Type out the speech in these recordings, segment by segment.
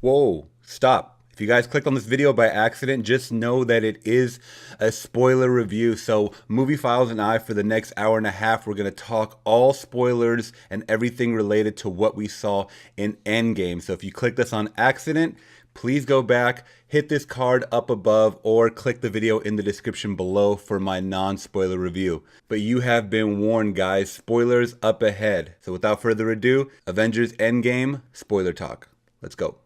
Whoa, stop. If you guys clicked on this video by accident, just know that it is a spoiler review. So Movie Files and I, for the next hour and a half, we're going to talk all spoilers and everything related to what we saw in Endgame. So if you clicked this on accident, please go back, hit this card up above, or click the video in the description below for my non-spoiler review. But you have been warned, guys. Spoilers up ahead. So without further ado, Avengers Endgame spoiler talk. Let's go.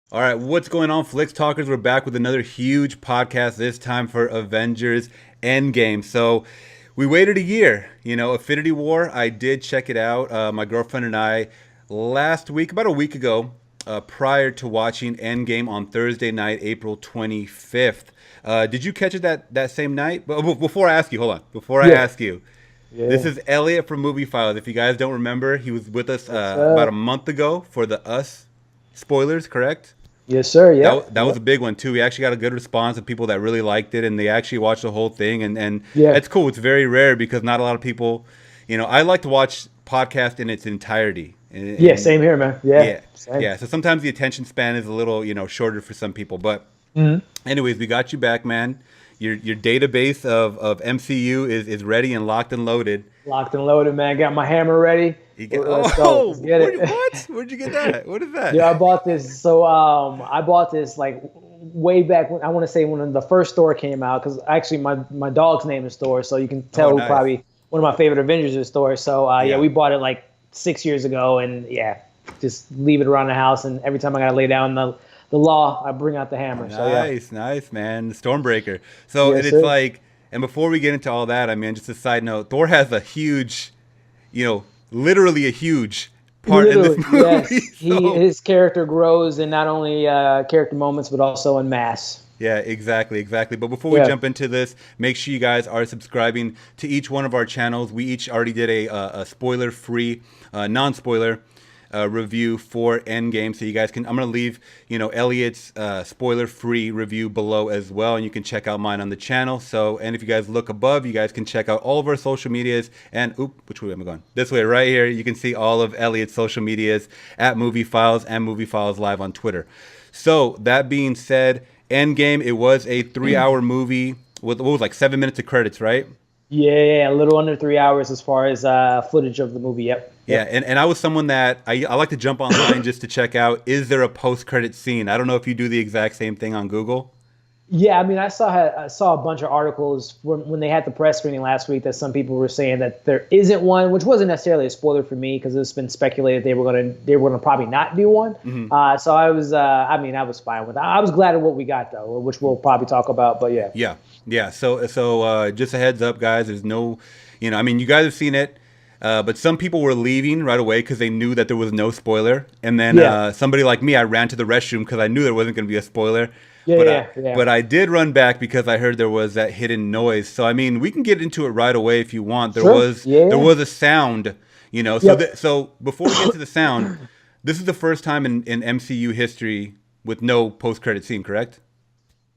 All right, what's going on, Flix Talkers? We're back with another huge podcast, this time for Avengers Endgame. So we waited a year, Infinity War. I did check it out. My girlfriend and I last week, about a week ago, prior to watching Endgame on Thursday night, April 25th. Did you catch it that same night? Before I ask you, hold on. Before I ask you, this is Elliot from Movie Files. If you guys don't remember, he was with us about a month ago for the Us spoilers, correct? Yes, sir. Yeah, that was a big one too. We actually got a good response of people that really liked it, and they actually watched the whole thing. And it's cool. It's very rare because not a lot of people, I like to watch podcast in its entirety. Same here, man. Yeah. So sometimes the attention span is a little, shorter for some people. But anyways, we got you back, man. Your database of MCU is ready and locked and loaded. Locked and loaded, man. Got my hammer ready. Let's go. Let's get it. What? Where'd you get that? What is that? Yeah, I bought this. So I bought this like way back when, I want to say when the first store came out, because actually my dog's name is Thor, so you can tell who probably one of my favorite Avengers is Thor. So we bought it like 6 years ago, and just leave it around the house, and every time I gotta lay down the law, I bring out the hammer. Nice, man. The Stormbreaker. So it's like, and before we get into all that, I mean, just a side note, Thor has a huge, literally a huge part in this movie. Yes. His character grows in not only character moments, but also in mass. Yeah, exactly. But before we jump into this, make sure you guys are subscribing to each one of our channels. We each already did a spoiler-free, non-spoiler review for Endgame, so you guys can. I'm gonna leave Elliot's spoiler-free review below as well, and you can check out mine on the channel. So, and if you guys look above, you guys can check out all of our social medias. And which way am I going? This way, right here. You can see all of Elliot's social medias at Movie Files and Movie Files Live on Twitter. So that being said, Endgame. It was a 3-hour movie with what was like 7 minutes of credits, right? Yeah, a little under 3 hours as far as footage of the movie. Yep. Yeah, and I was someone that I like to jump online just to check out, is there a post-credit scene? I don't know if you do the exact same thing on Google. Yeah, I mean, I saw a bunch of articles when they had the press screening last week that some people were saying that there isn't one, which wasn't necessarily a spoiler for me because it's been speculated they were gonna probably not do one. So I was I was fine with that. I was glad of what we got though, which we'll probably talk about. But yeah. So just a heads up, guys. There's no, you guys have seen it. But some people were leaving right away because they knew that there was no spoiler. And then somebody like me, I ran to the restroom because I knew there wasn't going to be a spoiler. But I did run back because I heard there was that hidden noise. So, I mean, we can get into it right away if you want. There was a sound, So before we get to the sound, this is the first time in MCU history with no post-credit scene, correct?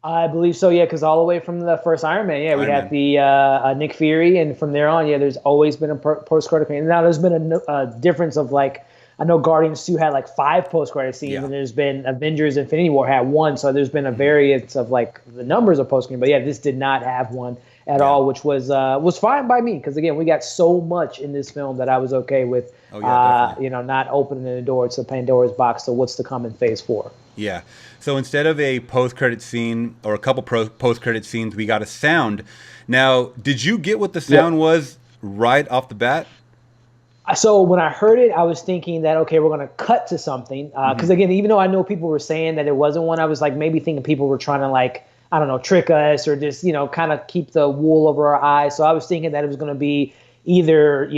I believe so, because all the way from the first Iron Man, we had the Nick Fury, and from there on, there's always been a post-credit scene. Now there's been a difference of like, I know Guardians 2 had like 5 post-credit scenes, and there's been Avengers Infinity War had 1, so there's been a variance of like the numbers of post-credit. But this did not have one at all, which was fine by me because again, we got so much in this film that I was okay with, not opening the door to Pandora's box. So what's to come in Phase 4? Yeah. So instead of a post-credit scene or a couple post-credit scenes, we got a sound. Now, did you get what the sound was right off the bat? So when I heard it, I was thinking that, okay, we're going to cut to something. Because again, even though I know people were saying that it wasn't one, I was like maybe thinking people were trying to like, I don't know, trick us or just, kind of keep the wool over our eyes. So I was thinking that it was going to be either,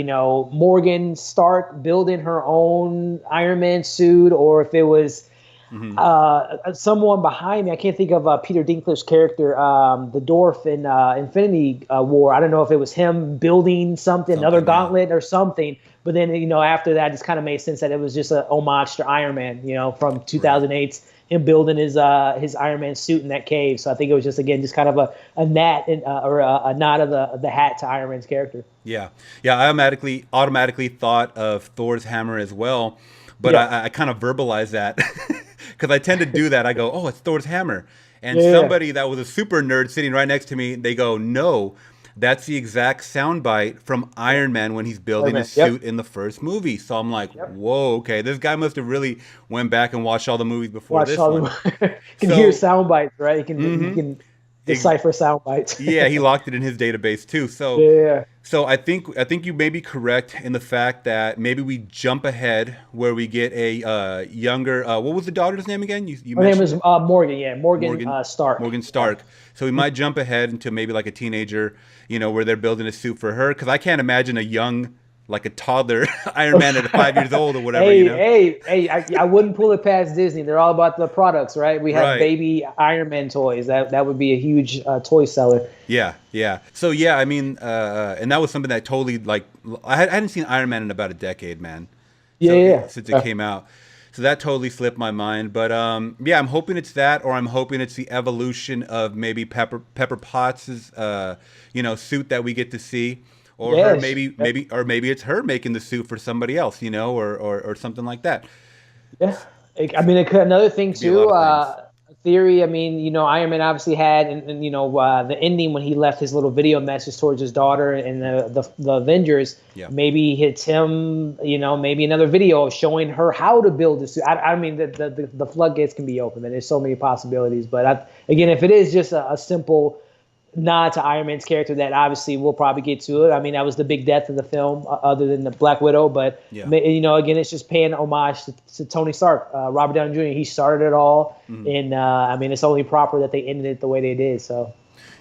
Morgan Stark building her own Iron Man suit, or if it was, someone behind me, I can't think of Peter Dinklage's character, the dwarf in Infinity War. I don't know if it was him building something, another gauntlet or something. But then, after that, it just kind of made sense that it was just a homage to Iron Man, from 2008, him building his Iron Man suit in that cave. So I think it was just, again, just kind of a nod of the hat to Iron Man's character. Yeah. I automatically thought of Thor's hammer as well. But I kind of verbalize that because I tend to do that. I go, oh, it's Thor's hammer. And somebody that was a super nerd sitting right next to me, they go, no, that's the exact soundbite from Iron Man when he's building his suit in the first movie. So I'm like, whoa, okay, this guy must have really went back and watched all the movies before this one. You can hear sound bites, right? You can decipher sound bites. Yeah, he locked it in his database too. So So I think you may be correct in the fact that maybe we jump ahead where we get a younger. What was the daughter's name again? Her name was Morgan. Yeah, Morgan Stark. Morgan Stark. So we might jump ahead into maybe like a teenager, where they're building a suit for her. Because I can't imagine a young, like a toddler Iron Man at 5 years old or whatever. Hey, I wouldn't pull it past Disney. They're all about the products, right? We have baby Iron Man toys. That would be a huge toy seller. Yeah. So I mean, and that was something that totally, like, I hadn't seen Iron Man in about a decade, man. Since it came out. So that totally slipped my mind. But I'm hoping it's that, or I'm hoping it's the evolution of maybe Pepper Potts' suit that we get to see. Or her, maybe it's her making the suit for somebody else, or something like that. Yeah, I mean, another thing too. Theory. I mean, Iron Man obviously had, and the ending when he left his little video message towards his daughter and the Avengers. Yeah. Maybe it's him. Maybe another video showing her how to build the suit. I mean, the floodgates can be open, and there's so many possibilities. But again, if it is just a simple nod to Iron Man's character, that obviously we'll probably get to it. I mean, that was the big death of the film, other than the Black Widow. But again, it's just paying homage to Tony Stark, Robert Downey Jr. He started it all, and I mean, it's only proper that they ended it the way they did. So.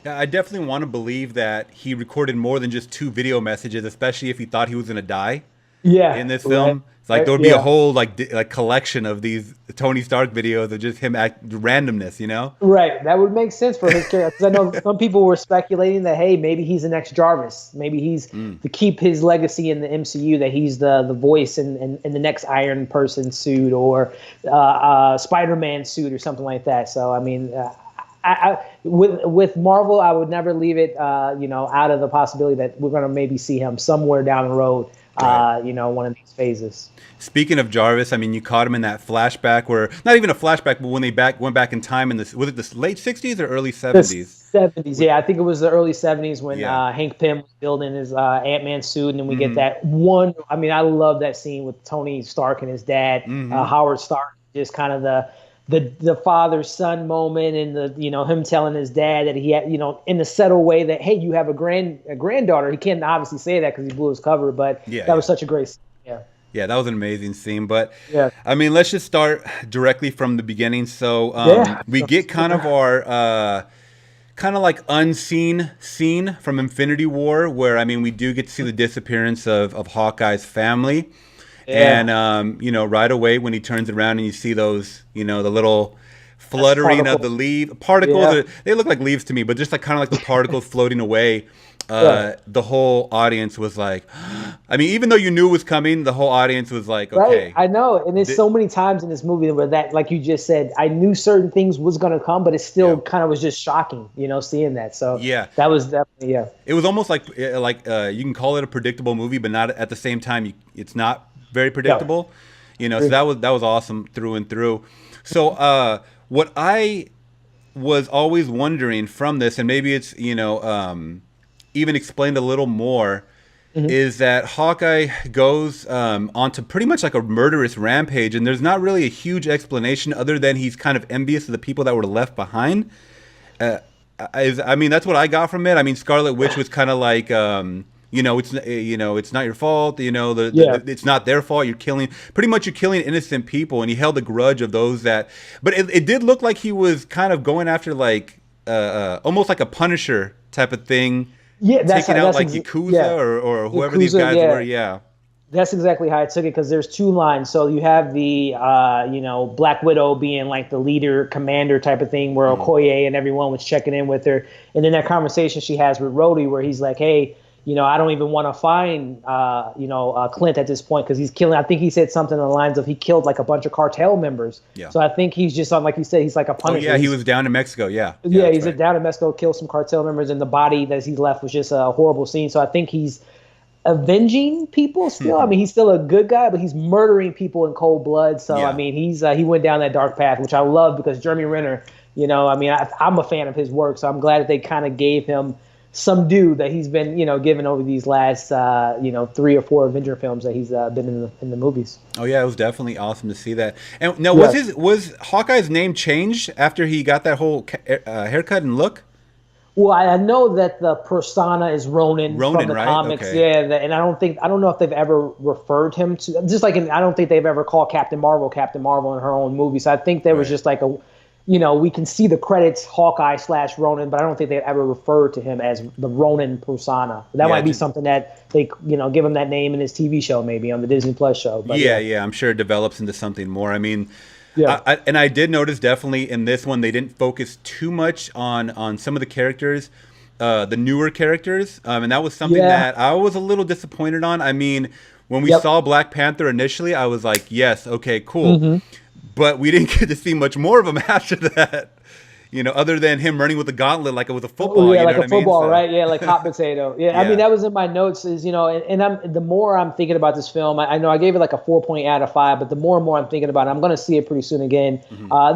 Yeah, I definitely want to believe that he recorded more than just 2 video messages, especially if he thought he was going to die. In this film. It's like there would be a whole like collection of these Tony Stark videos of just him randomness, Right. That would make sense for his character. Because I know some people were speculating that, hey, maybe he's the next Jarvis. Maybe he's to keep his legacy in the MCU, that he's the voice in the next Iron Person suit or Spider-Man suit or something like that. So, I mean, with Marvel, I would never leave it, out of the possibility that we're going to maybe see him somewhere down the road. One of these phases. Speaking of Jarvis, I mean, you caught him in that flashback, where not even a flashback, but when they went back in time in this, was it the late 60s or early 70s? The 70s, yeah. I think it was the early 70s when Hank Pym was building his Ant-Man suit, and then we get that one. I mean, I love that scene with Tony Stark and his dad, Howard Stark, just kind of the father-son moment, and him telling his dad that he had, in a subtle way that, hey, you have a granddaughter. He can't obviously say that because he blew his cover, but that was such a great scene. Yeah, that was an amazing scene. But I mean, let's just start directly from the beginning. So we get kind of our kind of like unseen scene from Infinity War, where, I mean, we do get to see the disappearance of Hawkeye's family. And, right away when he turns around and you see those, the little fluttering of the particles, they look like leaves to me, but just like kind of like the particles floating away. The whole audience was like, I mean, even though you knew it was coming, the whole audience was like, okay. Right, I know. And there's so many times in this movie where that, like you just said, I knew certain things was going to come, but it still kind of was just shocking, seeing that. So that was definitely, It was almost like you can call it a predictable movie, but not at the same time, it's not very predictable, so that was awesome through and through. So what I was always wondering from this, and maybe it's even explained a little more, is that Hawkeye goes onto pretty much like a murderous rampage, and there's not really a huge explanation other than he's kind of envious of the people that were left behind. I mean, that's what I got from it. I mean, Scarlet Witch was kind of like it's not your fault. It's not their fault. You're killing innocent people, and he held a grudge of those that. But it did look like he was kind of going after like almost like a Punisher type of thing. Yeah, taking out like Yakuza or whoever these guys were. Yeah. That's exactly how I took it, because there's two lines. So you have the Black Widow being like the leader, commander type of thing, where Okoye and everyone was checking in with her, and then that conversation she has with Rhodey, where he's like, "Hey, I don't even want to find Clint at this point, because he's killing." I think he said something along the lines of he killed like a bunch of cartel members. Yeah. So I think he's just on, like you said, he's like a punisher. Oh yeah, he was down in Mexico. Yeah. Yeah, he's down in Mexico, killed some cartel members, and the body that he left was just a horrible scene. So I think he's avenging people still. I mean, he's still a good guy, but he's murdering people in cold blood. So I mean, he went down that dark path, which I love, because Jeremy Renner, I mean, I'm a fan of his work, so I'm glad that they kind of gave him some due that he's been given over these last 3 or 4 Avenger films that he's been in the movies. Oh yeah, it was definitely awesome to see that. And now, was Hawkeye's name changed after he got that whole haircut and look? Well, I know that the persona is Ronin from the comics. Okay. Yeah, and I don't know if they've ever referred him to, just like I don't think they've ever called Captain Marvel in her own movie. So I think there was just like we can see the credits Hawkeye/Ronin, but I don't think they ever referred to him as the Ronin persona. That might be something that they give him that name in his TV show, maybe on the Disney Plus show. But yeah, I'm sure it develops into something more. I mean. Yeah, I did notice definitely in this one they didn't focus too much on some of the characters, the newer characters, and that was something that I was a little disappointed on. I mean, when we saw Black Panther initially, I was like, yes, okay, cool, but we didn't get to see much more of him after that. Other than him running with the gauntlet like it was a football. Oh, yeah, like a football, right? Yeah, like hot potato. Yeah, I mean, that was in my notes. Is and the more I'm thinking about this film, I know I gave it like a 4 out of 5, but the more and more I'm thinking about it, I'm going to see it pretty soon again.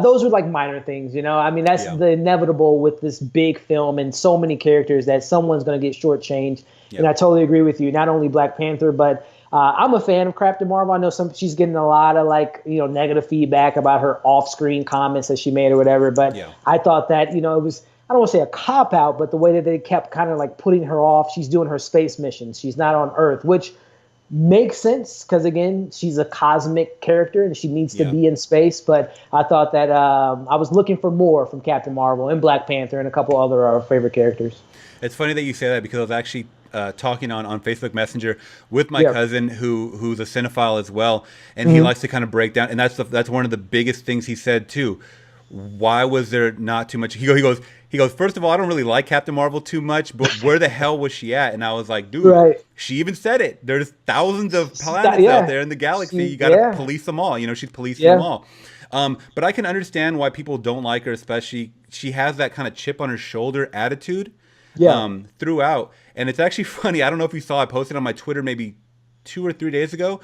Those are like minor things, I mean, that's the inevitable with this big film and so many characters that someone's going to get shortchanged. And I totally agree with you. Not only Black Panther, but I'm a fan of Captain Marvel. I know she's getting a lot of negative feedback about her off-screen comments that she made or whatever. But I thought that it was, I don't want to say a cop out, but the way that they kept kind of like putting her off. She's doing her space missions. She's not on Earth, which makes sense because again, she's a cosmic character and she needs to be in space. But I thought that I was looking for more from Captain Marvel and Black Panther and a couple other favorite characters. It's funny that you say that because I was actually talking on Facebook Messenger with my cousin who's a cinephile as well, and he likes to kind of break down, and that's one of the biggest things he said too. Why was there not too much? He goes. First of all, I don't really like Captain Marvel too much, but where the hell was she at? And I was like, dude, she even said it. There's thousands of planets out there in the galaxy. You got to police them all. She's policing them all. But I can understand why people don't like her, especially she has that kind of chip on her shoulder attitude. Throughout. And it's actually funny. I don't know if you saw, I posted on my Twitter maybe 2 or 3 days ago,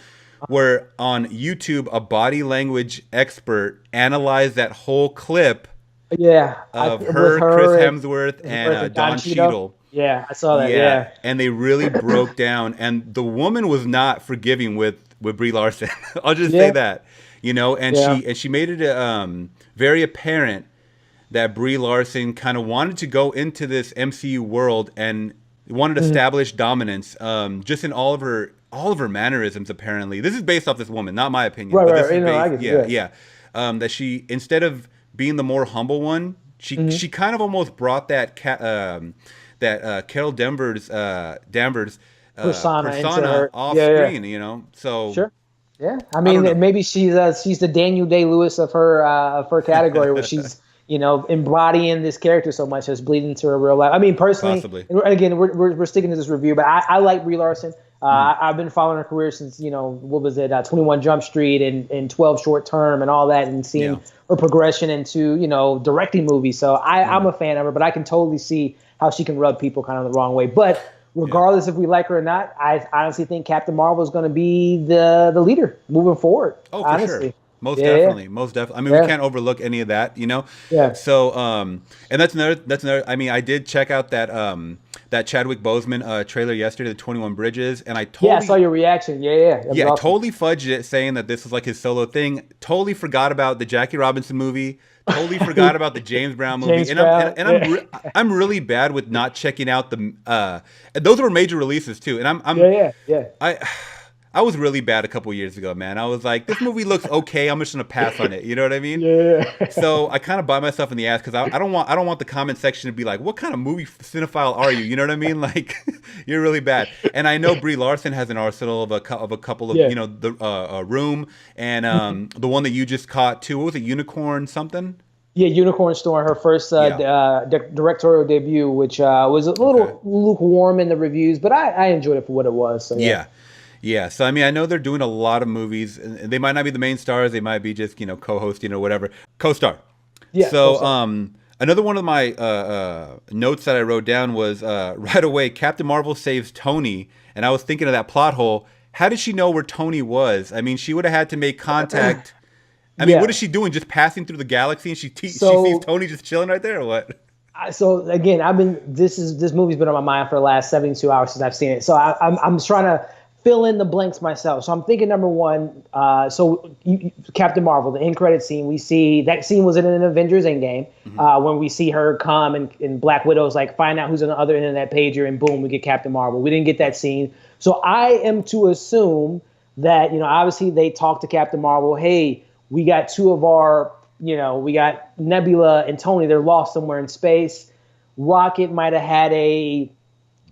where on YouTube, a body language expert analyzed that whole clip of her, Chris Hemsworth, and Don Cheadle. Yeah, I saw that. Yeah. And they really broke down. And the woman was not forgiving with Brie Larson. I'll just say that. And she made it very apparent that Brie Larson kind of wanted to go into this MCU world and wanted to establish dominance, just in all of her mannerisms. Apparently, this is based off this woman, not my opinion. Right, but this is based, that she, instead of being the more humble one, she kind of almost brought that Carol Danvers persona off screen. So sure. Yeah, I mean, maybe she's the Daniel Day-Lewis of her category, where she's embodying this character so much as bleeding to her real life. I mean, personally, possibly. And again, we're sticking to this review, but I like Brie Larson. I've been following her career since, what was it, 21 Jump Street and 12 Short Term and all that, and seeing her progression into, directing movies. So I'm a fan of her, but I can totally see how she can rub people kind of the wrong way. But regardless if we like her or not, I honestly think Captain Marvel is going to be the leader moving forward. Oh, for sure. Most definitely. I mean, we can't overlook any of that, Yeah. So, and that's another. I mean, I did check out that Chadwick Boseman trailer yesterday, the 21 Bridges, and I saw your reaction. Yeah. I totally fudged it, saying that this was like his solo thing. Totally forgot about the Jackie Robinson movie. Totally forgot about the James Brown movie. I'm really bad with not checking out the. Those were major releases too, and I'm I was really bad a couple years ago, man. I was like, this movie looks okay. I'm just gonna pass on it. You know what I mean? Yeah. So I kind of bite myself in the ass because I don't want the comment section to be like, what kind of movie cinephile are you? You know what I mean? Like, you're really bad. And I know Brie Larson has an arsenal of a couple of Yeah. the Room and the one that you just caught too. What was it? Unicorn something? Yeah, Unicorn Storm, her first directorial debut, which was a Okay. little lukewarm in the reviews, but I enjoyed it for what it was. So yeah. Yeah. Yeah. So I mean, I know they're doing a lot of movies, and they might not be the main stars. They might be just co-hosting or whatever, co-star. Yeah. So So- another one of my notes that I wrote down was right away, Captain Marvel saves Tony, and I was thinking of that plot hole. How did she know where Tony was? I mean, she would have had to make contact. I mean, Yeah. what is she doing? Just passing through the galaxy, and she So- sees Tony just chilling right there, or what? So again, this movie's been on my mind for the last 72 hours since I've seen it. So I'm trying to fill in the blanks myself. So I'm thinking number one. Captain Marvel, the end credit scene. We see that scene was in an Avengers Endgame when we see her come and Black Widow's like find out who's on the other end of that pager, and boom, we get Captain Marvel. We didn't get that scene, so I am to assume that obviously they talked to Captain Marvel. Hey, we got two of our we got Nebula and Tony. They're lost somewhere in space. Rocket might have had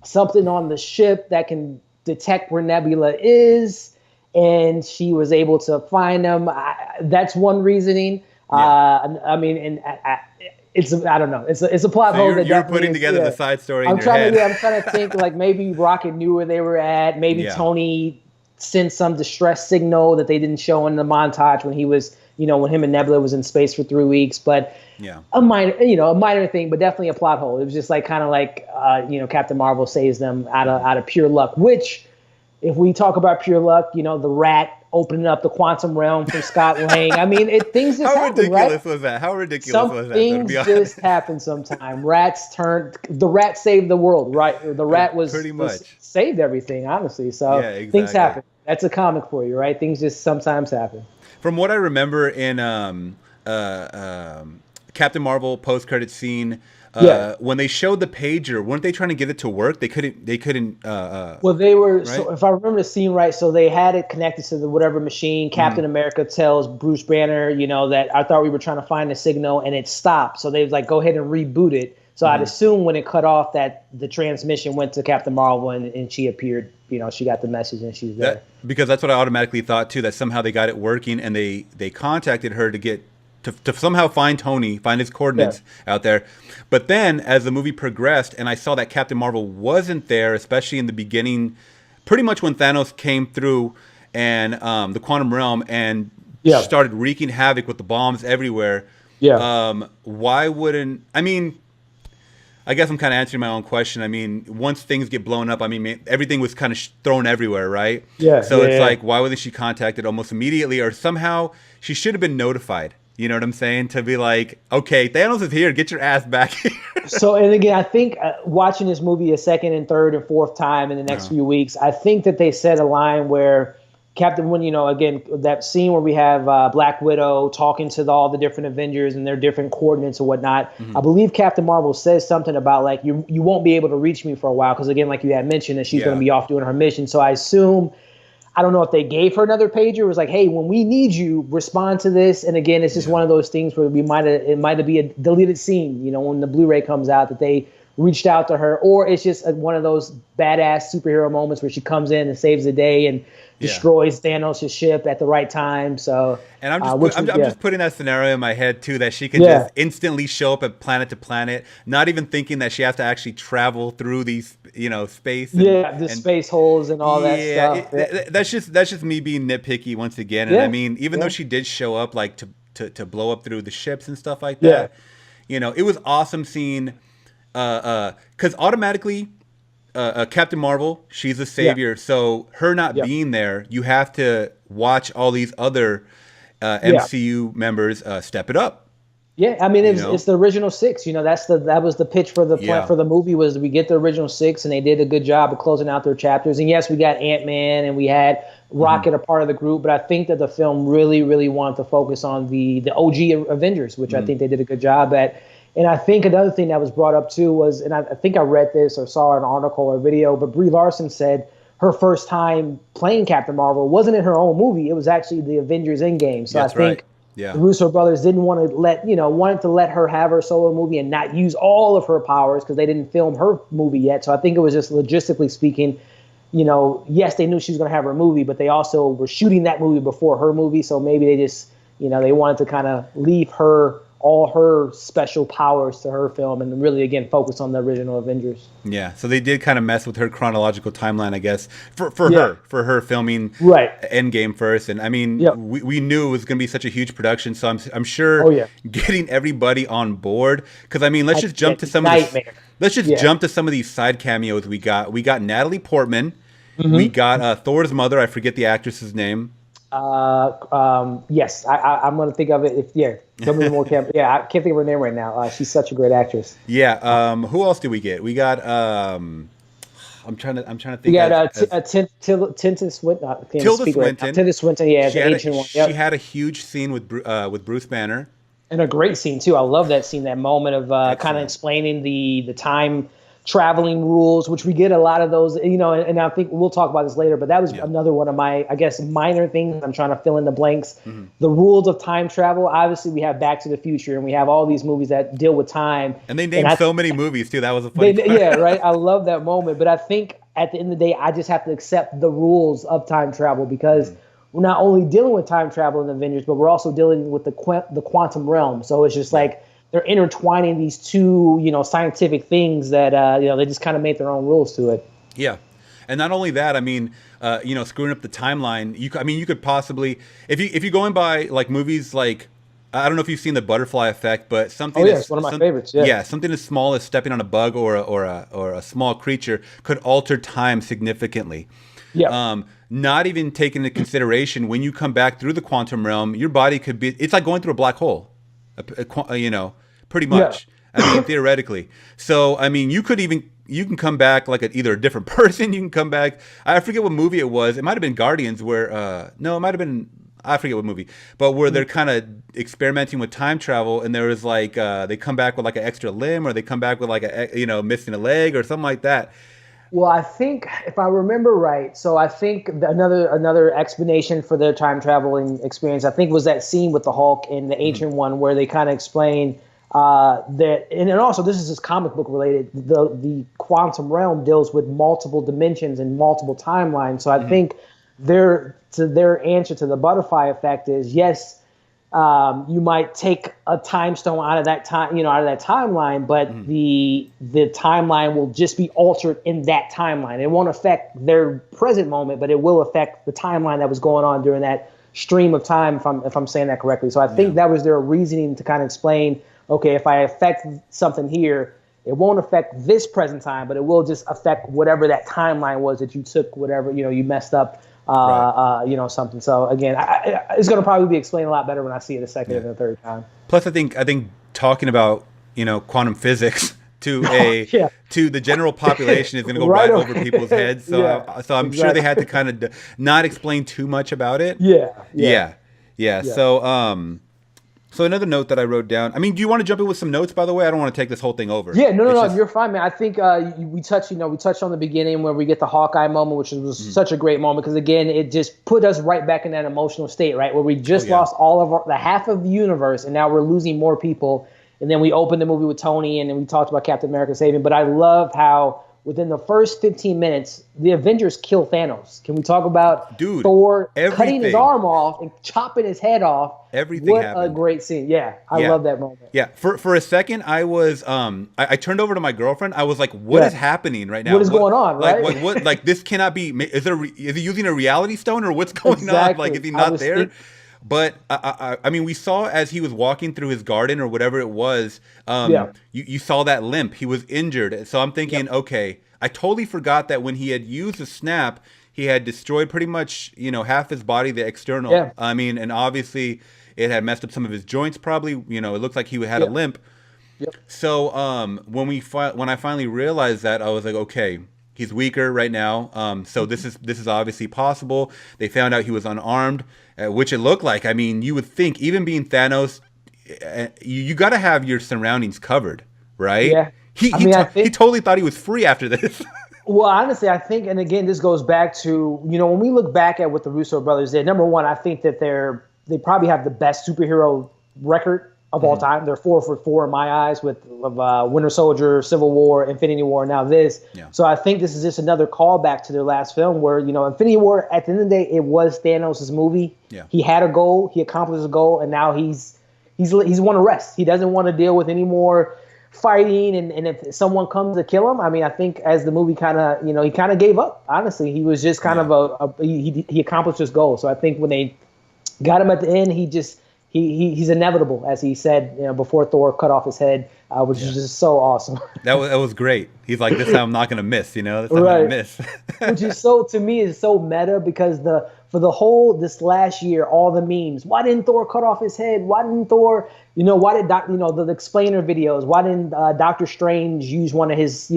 something on the ship that can detect where Nebula is, and she was able to find them. That's one reasoning. Yeah. I mean, it's I don't know. It's a plot hole. You're putting together the side story in your head. I'm trying to think like maybe Rocket knew where they were at. Maybe Tony sent some distress signal that they didn't show in the montage when he was. When him and Nebula was in space for 3 weeks, but a minor thing, but definitely a plot hole. It was just like kind of like Captain Marvel saves them out of pure luck. Which, if we talk about pure luck, the rat opening up the quantum realm for Scott Lang. I mean, things just happen, right? How ridiculous was that? How ridiculous was that? Things just happen sometime. The rat saved the world, right? The rat pretty much saved everything, honestly. So exactly. Things happen. That's a comic for you, right? Things just sometimes happen. From what I remember in Captain Marvel post-credit scene, when they showed the pager, weren't they trying to get it to work? They couldn't. Well, they were. Right? So if I remember the scene right, so they had it connected to the whatever machine. Captain America tells Bruce Banner, that I thought we were trying to find the signal, and it stopped. So they was like, go ahead and reboot it. So I'd assume when it cut off that the transmission went to Captain Marvel and she appeared. She got the message and she's there. Because that's what I automatically thought too. That somehow they got it working and they contacted her to somehow find Tony, find his coordinates out there. But then as the movie progressed and I saw that Captain Marvel wasn't there, especially in the beginning, pretty much when Thanos came through and the quantum realm and started wreaking havoc with the bombs everywhere. Why wouldn't I guess I'm kind of answering my own question. I mean, once things get blown up, everything was kind of thrown everywhere, right? So it's like, why wasn't she contacted almost immediately, or somehow she should have been notified? You know what I'm saying? To be like, okay, Thanos is here, get your ass back here. So, and again, I think watching this movie a second and third and fourth time in the next few weeks, I think that they said a line where again, that scene where we have Black Widow talking to all the different Avengers and their different coordinates and whatnot. I believe Captain Marvel says something about like, you won't be able to reach me for a while. Cause again, like you had mentioned that she's going to be off doing her mission. So I assume, I don't know if they gave her another pager. It was like, hey, when we need you, respond to this. And again, it's just one of those things where it might be a deleted scene, when the Blu-ray comes out that they reached out to her, or it's just one of those badass superhero moments where she comes in and saves the day and destroys Thanos' ship at the right time. So, and I'm just putting that scenario in my head too, that she can just instantly show up at planet to planet, not even thinking that she has to actually travel through these, space. And space holes and all that stuff. That's just me being nitpicky once again. And even though she did show up like to blow up through the ships and stuff like that, it was awesome seeing. Because automatically, Captain Marvel, she's a savior. So her not being there, you have to watch all these other MCU members step it up. Yeah, it's the original six. That was the pitch for the movie, was we get the original six, and they did a good job of closing out their chapters. And yes, we got Ant-Man and we had Rocket a part of the group, but I think that the film really, really wanted to focus on the OG Avengers, which I think they did a good job at. And I think another thing that was brought up too was, and I think I read this or saw an article or video, but Brie Larson said her first time playing Captain Marvel. It wasn't in her own movie. It was actually the Avengers Endgame. So That's I think right. the Russo brothers didn't want to wanted to let her have her solo movie and not use all of her powers because they didn't film her movie yet. So I think it was just logistically speaking, yes, they knew she was going to have her movie, but they also were shooting that movie before her movie. So maybe they just, they wanted to kind of leave her all her special powers to her film and really, again, focus on the original Avengers. Yeah, so they did kind of mess with her chronological timeline, I guess, for her filming Endgame first. And I mean, we knew it was going to be such a huge production, so I'm sure getting everybody on board. Because I mean, let's just jump to some of these side cameos we got. We got Natalie Portman. Mm-hmm. We got Thor's mother. I forget the actress's name. Yes, I'm gonna think of it. Tell me more. I can't think of her name right now. She's such a great actress. Yeah. Who else did we get? We got. I'm trying to think. We got Tilda Swinton. Tilda Swinton. Yeah, the ancient one. Yep. She had a huge scene with Bruce Banner. And a great scene too. I love that scene. That moment of kind of explaining the time traveling rules, which we get a lot of those, and I think we'll talk about this later, but that was another one of my, I guess, minor things. I'm trying to fill in the blanks. Mm-hmm. The rules of time travel. Obviously, we have Back to the Future, and we have all these movies that deal with time. And they named so many movies, too. That was a funny part. Yeah, right? I love that moment. But I think at the end of the day, I just have to accept the rules of time travel because we're not only dealing with time travel in the Avengers, but we're also dealing with the quantum realm. So it's just like, they're intertwining these two, scientific things that, they just kind of made their own rules to it. Yeah. And not only that, I mean, screwing up the timeline, you could possibly, if you're going by like movies like, I don't know if you've seen The Butterfly Effect, but something it's one of my favorites. Yeah. Something as small as stepping on a bug or a small creature could alter time significantly. Yeah. Not even taking into consideration when you come back through the quantum realm, your body could be, it's like going through a black hole. Pretty much. Yeah. I mean, theoretically. So, I mean, you can come back like either a different person. You can come back. I forget what movie it was. It might have been Guardians where, it might have been, I forget what movie, but where they're kind of experimenting with time travel and there was like, they come back with like an extra limb or they come back with like missing a leg or something like that. Well, I think if I remember right, so I think another explanation for their time traveling experience, I think was that scene with the Hulk in the Ancient One where they kind of explain that, and also this is just comic book related. The quantum realm deals with multiple dimensions and multiple timelines. So I think their answer to the butterfly effect is yes. You might take a time stone out of that time, out of that timeline, but the timeline will just be altered in that timeline. It won't affect their present moment, but it will affect the timeline that was going on during that stream of time, if I'm saying that correctly. So I think that was their reasoning to kind of explain, okay, if I affect something here, it won't affect this present time, but it will just affect whatever that timeline was that you took, whatever, you messed up. Something. So again, it's going to probably be explained a lot better when I see it a second and a third time. Plus, I think talking about quantum physics to to the general population is going to go right over people's heads. So I'm sure they had to kind of not explain too much about it. Yeah. So another note that I wrote down. I mean, do you want to jump in with some notes, by the way? I don't want to take this whole thing over. Yeah, no, you're fine, man. I think we touched on the beginning where we get the Hawkeye moment, which was such a great moment because again, it just put us right back in that emotional state, right, where we just lost all of the half of the universe, and now we're losing more people. And then we opened the movie with Tony, and then we talked about Captain America saving. But I love how within the first 15 minutes, the Avengers kill Thanos. Can we talk about Thor cutting his arm off and chopping his head off? Everything what happened. A great scene. Yeah, I love that moment. Yeah, for a second, I was I turned over to my girlfriend. I was like, "What is happening right now? What is going on? Right? Like what? Like this cannot be. Is he using a reality stone or what's going on? Like is he not there?" But I mean, we saw as he was walking through his garden or whatever it was. You saw that limp. He was injured. So I'm thinking, okay, I totally forgot that when he had used the snap, he had destroyed pretty much half his body, the external. Yeah. I mean, and obviously it had messed up some of his joints. Probably, it looked like he had a limp. Yep. So when I finally realized that, I was like, okay, he's weaker right now. So this is obviously possible. They found out he was unarmed, which it looked like. I mean, you would think even being Thanos, you got to have your surroundings covered, right? Yeah. He totally thought he was free after this. Well, honestly, I think, and again, this goes back to, when we look back at what the Russo brothers did. Number one, I think that they probably have the best superhero record of all time. They're 4 for 4 in my eyes with Winter Soldier, Civil War, Infinity War, now this. Yeah. So I think this is just another callback to their last film, where Infinity War, at the end of the day, it was Thanos' movie. Yeah. He had a goal, he accomplished his goal, and now he's want to rest. He doesn't want to deal with any more fighting, and if someone comes to kill him, I mean, I think as the movie kind of, he kind of gave up. Honestly, he was just kind of he accomplished his goal. So I think when they got him at the end, he's inevitable, as he said, before Thor cut off his head, which is just so awesome. That was great. He's like, this time I'm not gonna miss. This time I'm gonna miss. Which is to me is so meta, because for this last year, all the memes. Why didn't Thor cut off his head? Why didn't Thor? Why did the explainer videos? Why didn't Doctor Strange use one of his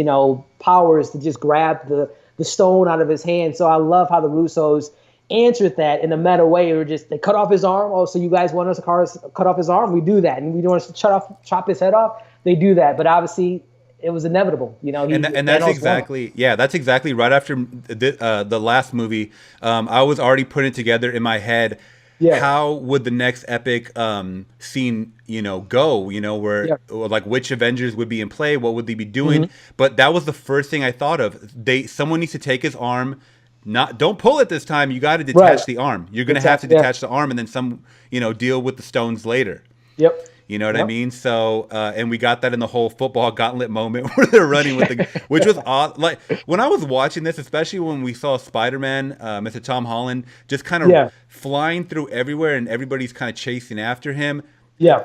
powers to just grab the stone out of his hand? So I love how the Russos answered that in a meta way. They cut off his arm. Oh, so you guys want us to cut off his arm? We do that. And we want us to chop his head off? They do that. But obviously, it was inevitable, and that's exactly right after the last movie. I was already putting it together in my head. Yeah. How would the next epic scene, go? Where like which Avengers would be in play? What would they be doing? But that was the first thing I thought of. Someone needs to take his arm. Don't pull it this time. You got to detach the arm. You're gonna have to detach the arm, and then deal with the stones later. Yep. You know what I mean? So, and we got that in the whole football gauntlet moment where they're running with which was odd. Like when I was watching this, especially when we saw Spider-Man, Mr. Tom Holland, just kind of flying through everywhere, and everybody's kind of chasing after him. Yeah.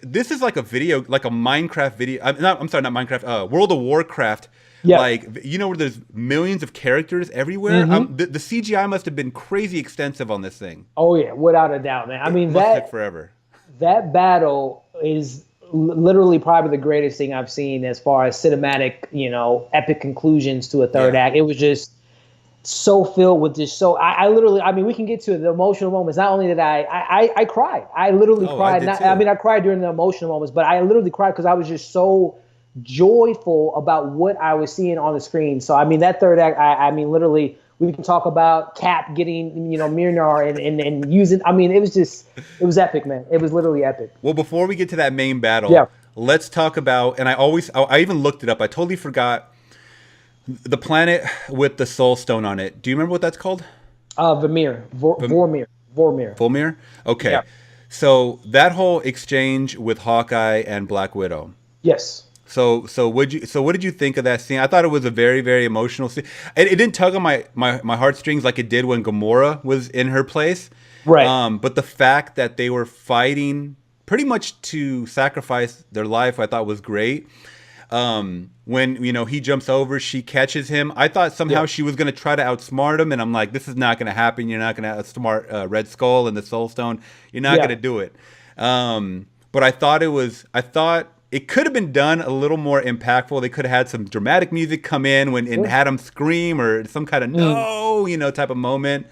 This is like a video, like a Minecraft video. I'm sorry, not Minecraft. World of Warcraft. Yeah. Like, where there's millions of characters everywhere. The CGI must have been crazy extensive on this thing. Oh yeah, without a doubt, man. I mean, that took forever. That battle is literally probably the greatest thing I've seen as far as cinematic, epic conclusions to a third act. It was just so filled with I literally, I mean, we can get to the emotional moments. Not only did I cried. I literally cried. I cried during the emotional moments, but I literally cried because I was just so joyful about what I was seeing on the screen. So, I mean, that third act, I mean, literally, we can talk about Cap getting, Mjolnir and using. I mean, it was epic, man. It was literally epic. Well, before we get to that main battle, let's talk about. And I even looked it up. I totally forgot the planet with the Soul Stone on it. Do you remember what that's called? Vormir. Vormir. Okay. Yeah. So that whole exchange with Hawkeye and Black Widow. Yes. So what did you think of that scene? I thought it was a very, very emotional scene. It didn't tug on my heartstrings like it did when Gamora was in her place. Right. But the fact that they were fighting pretty much to sacrifice their life, I thought was great. When he jumps over, she catches him. I thought somehow she was going to try to outsmart him, and I'm like, this is not going to happen. You're not going to outsmart Red Skull and the Soul Stone. You're not going to do it. But I thought it could have been done a little more impactful. They could have had some dramatic music come in and had him scream, or some kind of no, type of moment.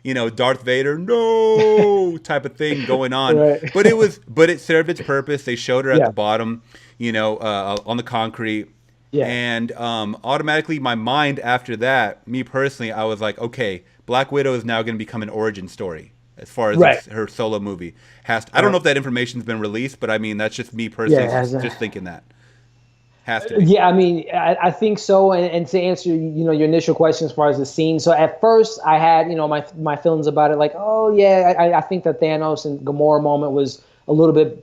Darth Vader, no, type of thing going on. Right. But it served its purpose. They showed her at the bottom, on the concrete. Yeah. And automatically, my mind after that, me personally, I was like, okay, Black Widow is now going to become an origin story. As far as her solo movie I don't know if that information's been released, but I mean, that's just me personally just thinking that. Has to be. Yeah, I mean, I think so. And to answer, your initial question as far as the scene. So at first I had, my feelings about it, like, oh yeah, I think that Thanos and Gamora moment was a little bit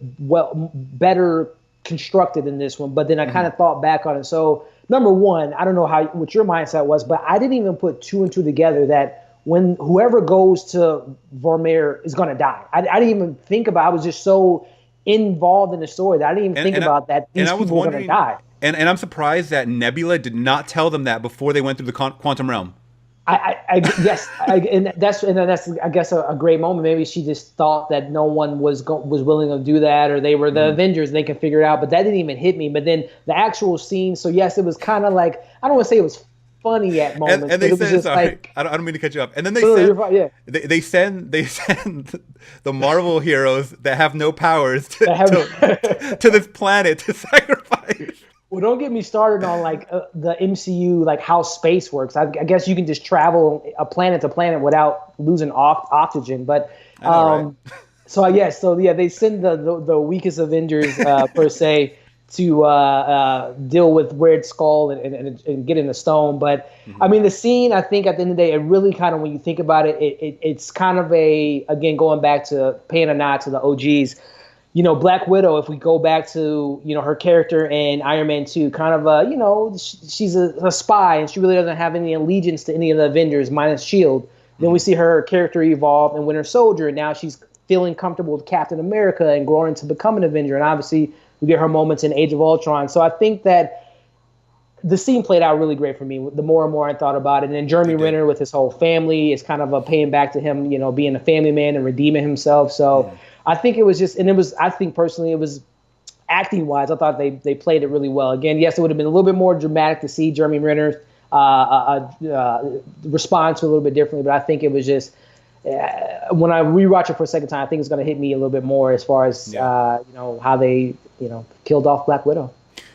better constructed in this one. But then I kind of thought back on it. So number one, I don't know what your mindset was, but I didn't even put two and two together that when whoever goes to Vormir is going to die. I didn't even think about it. I was just so involved in the story that I didn't even think about that these people were going to die. And I'm surprised that Nebula did not tell them that before they went through the quantum realm. Yes, and that's I guess a great moment. Maybe she just thought that no one was willing to do that, or they were the Avengers and they can figure it out. But that didn't even hit me. But then the actual scene. So yes, it was kind of like, I don't want to say it was funny at moments. And they said, sorry, I don't mean to cut you off. And then they send the Marvel heroes that have no powers to this planet to sacrifice. Well, don't get me started on like the MCU, like how space works. I guess you can just travel a planet to planet without losing oxygen. But I know, right? so they send the weakest Avengers per se to deal with Red Skull and getting the stone. But I mean, the scene, I think at the end of the day, it really kind of, when you think about it, it's kind of again, going back to paying a nod to the OGs. Black Widow, if we go back to, her character in Iron Man 2, kind of, she's a spy, and she really doesn't have any allegiance to any of the Avengers minus S.H.I.E.L.D. Then we see her character evolve in Winter Soldier, and now she's feeling comfortable with Captain America and growing to become an Avenger. And obviously, we get her moments in Age of Ultron. So I think that the scene played out really great for me. The more and more I thought about it, and then Jeremy Renner with his whole family is kind of a paying back to him, being a family man and redeeming himself. So I think it was just, and it was, I think personally, it was acting wise, I thought they played it really well. Again, yes, it would have been a little bit more dramatic to see Jeremy Renner respond to it a little bit differently, but I think it was just, when I rewatch it for a second time, I think it's going to hit me a little bit more as far as how they killed off Black Widow.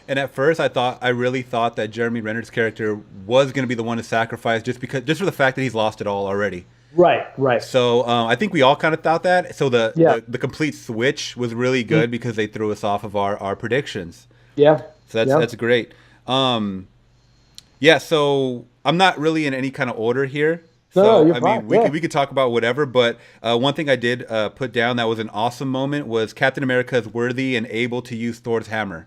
And at first, I really thought that Jeremy Renner's character was going to be the one to sacrifice, just for the fact that he's lost it all already. Right. So I think we all kind of thought that. So the complete switch was really good because they threw us off of our predictions. Yeah. So that's great. So I'm not really in any kind of order here. So, I mean, we could talk about whatever, but one thing I did put down that was an awesome moment was Captain America is worthy and able to use Thor's hammer.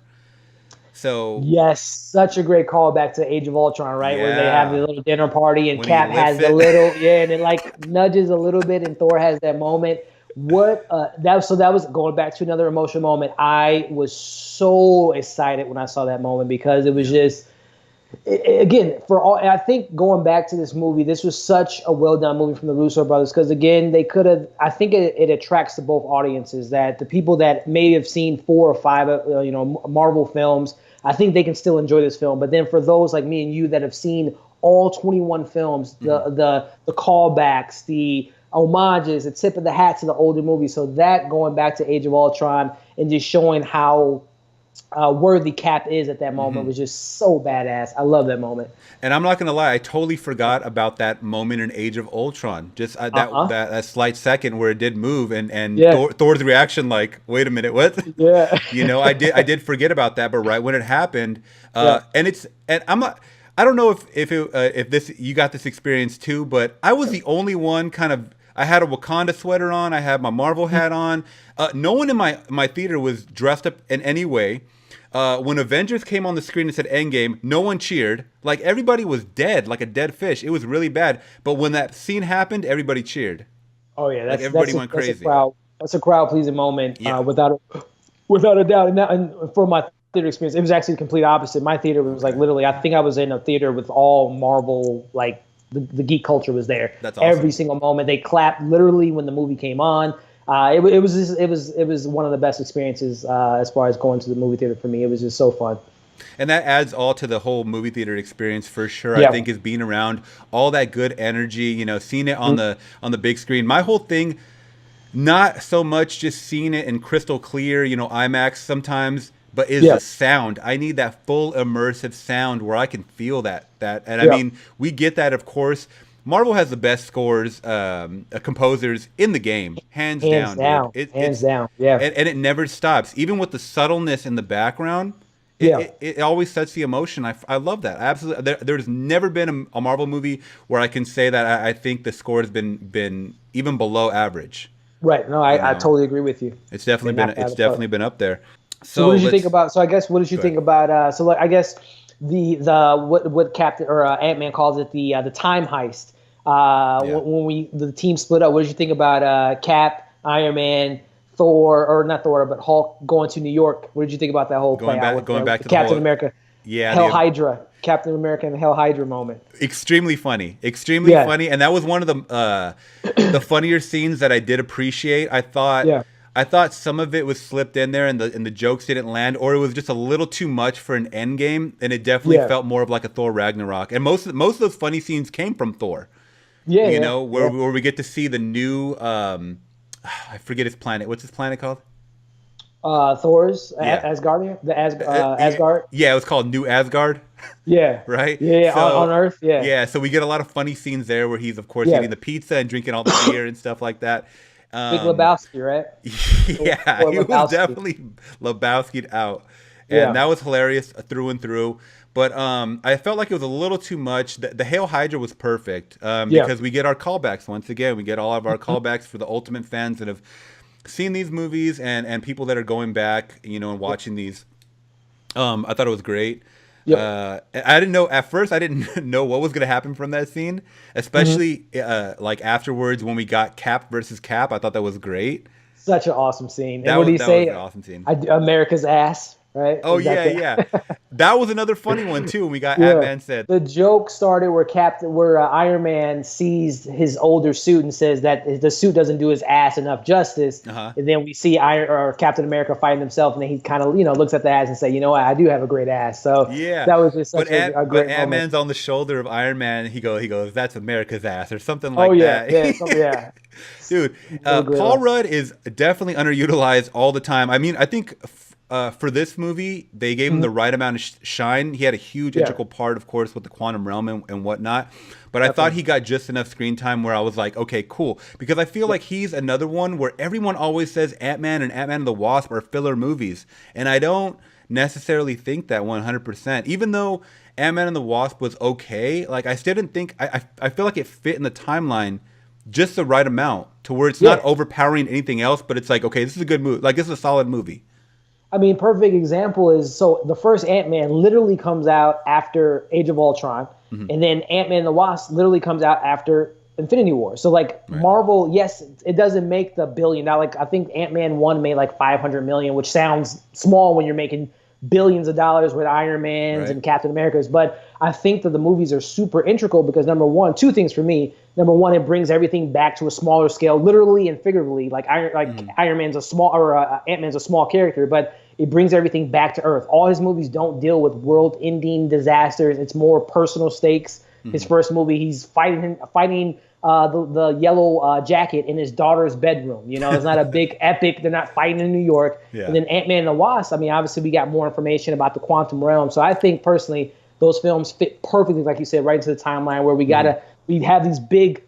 So yes, such a great callback to Age of Ultron, right? Yeah. Where they have the little dinner party and When Cap he has lifts the it. little, and it like nudges a little bit, and Thor has that moment. That was going back to another emotional moment. I was so excited when I saw that moment because it was just, again, I think going back to this movie, this was such a well done movie from the Russo brothers because again, they could have. I think it attracts to both audiences, that the people that may have seen 4 or 5, Marvel films, I think they can still enjoy this film. But then for those like me and you that have seen all 21 films, the callbacks, the homages, the tip of the hat to the older movies, so that going back to Age of Ultron and just showing how worthy Cap is at that moment was just so badass. I love that moment. And I'm not gonna lie, I totally forgot about that moment in Age of Ultron. Just that slight second where it did move, and Thor's reaction, like, wait a minute, what? Yeah. I did forget about that, but right when it happened, and I'm not. I don't know if this you got this experience too, but I was the only one kind of. I had a Wakanda sweater on. I had my Marvel hat on. No one in my theater was dressed up in any way. When Avengers came on the screen and said Endgame, no one cheered. Like, everybody was dead, like a dead fish. It was really bad. But when that scene happened, everybody cheered. Oh yeah, everybody went crazy. That's a crowd pleasing moment, without a doubt. And for my theater experience, it was actually the complete opposite. My theater was like literally, I think I was in a theater with all Marvel, like the geek culture was there. That's awesome. Every single moment. They clapped literally when the movie came on. It was one of the best experiences as far as going to the movie theater for me. It was just so fun. And that adds all to the whole movie theater experience for sure. I think is being around all that good energy, seeing it on the big screen. My whole thing, not so much just seeing it in crystal clear, IMAX sometimes, but is the sound. I need that full immersive sound where I can feel that. And I mean, we get that, of course. Marvel has the best scores, composers in the game, hands down. Hands down. Yeah. And it never stops. Even with the subtleness in the background, it always sets the emotion. I love that. Absolutely. There's never been a Marvel movie where I can say that I think the score has been even below average. Right. No, I totally agree with you. It's definitely been up there. So what did you think about? So I guess what did you think about? So like I guess the what Captain or Ant-Man calls it the time heist. When the team split up, what did you think about Cap, Iron Man, Thor, or not Thor, but Hulk going to New York? What did you think about that whole going back to Captain America? Yeah, Hydra, Captain America and the Hell Hydra moment. Extremely funny, funny, and that was one of the funnier scenes that I did appreciate. I thought some of it was slipped in there, and the jokes didn't land, or it was just a little too much for an Endgame, and it definitely felt more of like a Thor Ragnarok. And most of those funny scenes came from Thor. Where we get to see the new I forget his planet. What's his planet called? Thor's Yeah. Asgardian, Yeah, Asgard. yeah, it was called New Asgard, Yeah, right? yeah, yeah, on So Earth. Yeah, yeah, so we get a lot of funny scenes there where he's of course yeah. eating the pizza and drinking all the beer and stuff like that. Big Um, Lebowski, right? yeah, Thor he was Lebowski. definitely Lebowski'd out, and Yeah, that was hilarious through and through. But I felt like it was a little too much. The Hail Hydra was perfect yeah. because we get our callbacks once again. We get all of our callbacks for the ultimate fans that have seen these movies and people that are going back, and watching these. I thought it was great. Yep. I didn't know at first. I didn't know what was going to happen from that scene, Mhm. especially like afterwards when we got Cap versus Cap. I thought that was great. Such an awesome scene. And That what do was you that was an say? awesome scene. America's ass, right? Oh Is that yeah, the yeah. That was another funny one too. When we got Ant Yeah. Man said, The joke started where Iron Man sees his older suit and says that the suit doesn't do his ass enough justice. "Uh huh." And then we see Iron or Captain America fighting himself, and then he kind of looks at the ass and say, you know what, I do have a great ass. So Yeah, that was just but such a great Ant moment. Man's on the shoulder of Iron Man. And he goes, "That's America's ass," or something Oh like yeah, that. yeah, yeah. Dude, Really great Paul one. Rudd is definitely underutilized all the time. I mean, I think for this movie, they gave him Mhm. the right amount of shine. He had a huge Yeah, integral part, of course, with the quantum realm and whatnot. But I thought definitely. he got just enough screen time where I was like, okay, cool. Because I feel Yeah. like he's another one where everyone always says Ant-Man and Ant-Man and the Wasp are filler movies. And I don't necessarily think that 100%. Even though Ant-Man and the Wasp was okay, like I still didn't think, I feel like it fit in the timeline just the right amount to where it's not Yeah. overpowering anything else, but it's like, okay, this is a good movie. Like, this is a solid movie. I mean, perfect example is so the first Ant Man literally comes out after Age of Ultron, Hmm. and then Ant Man and the Wasp literally comes out after Infinity War. So like Right. Marvel, yes, it doesn't make the billion. Now, like I think Ant Man one made like 500 million, which sounds small when you're making billions of dollars with Iron Man's Right. and Captain America's. But I think that the movies are super integral because number one, two things for me. Number one, it brings everything back to a smaller scale, literally and figuratively. Hmm. Iron Man's a small or Ant Man's a small character, but it brings everything back to Earth. All his movies don't deal with world-ending disasters. It's more personal stakes. His Hmm. first movie, he's fighting the yellow jacket in his daughter's bedroom. It's not a big epic. They're not fighting in New York. And Yeah. then Ant-Man and the Wasp, I mean, obviously we got more information about the quantum realm. So I think personally, those films fit perfectly, like you said, right into the timeline where Hmm. we have these big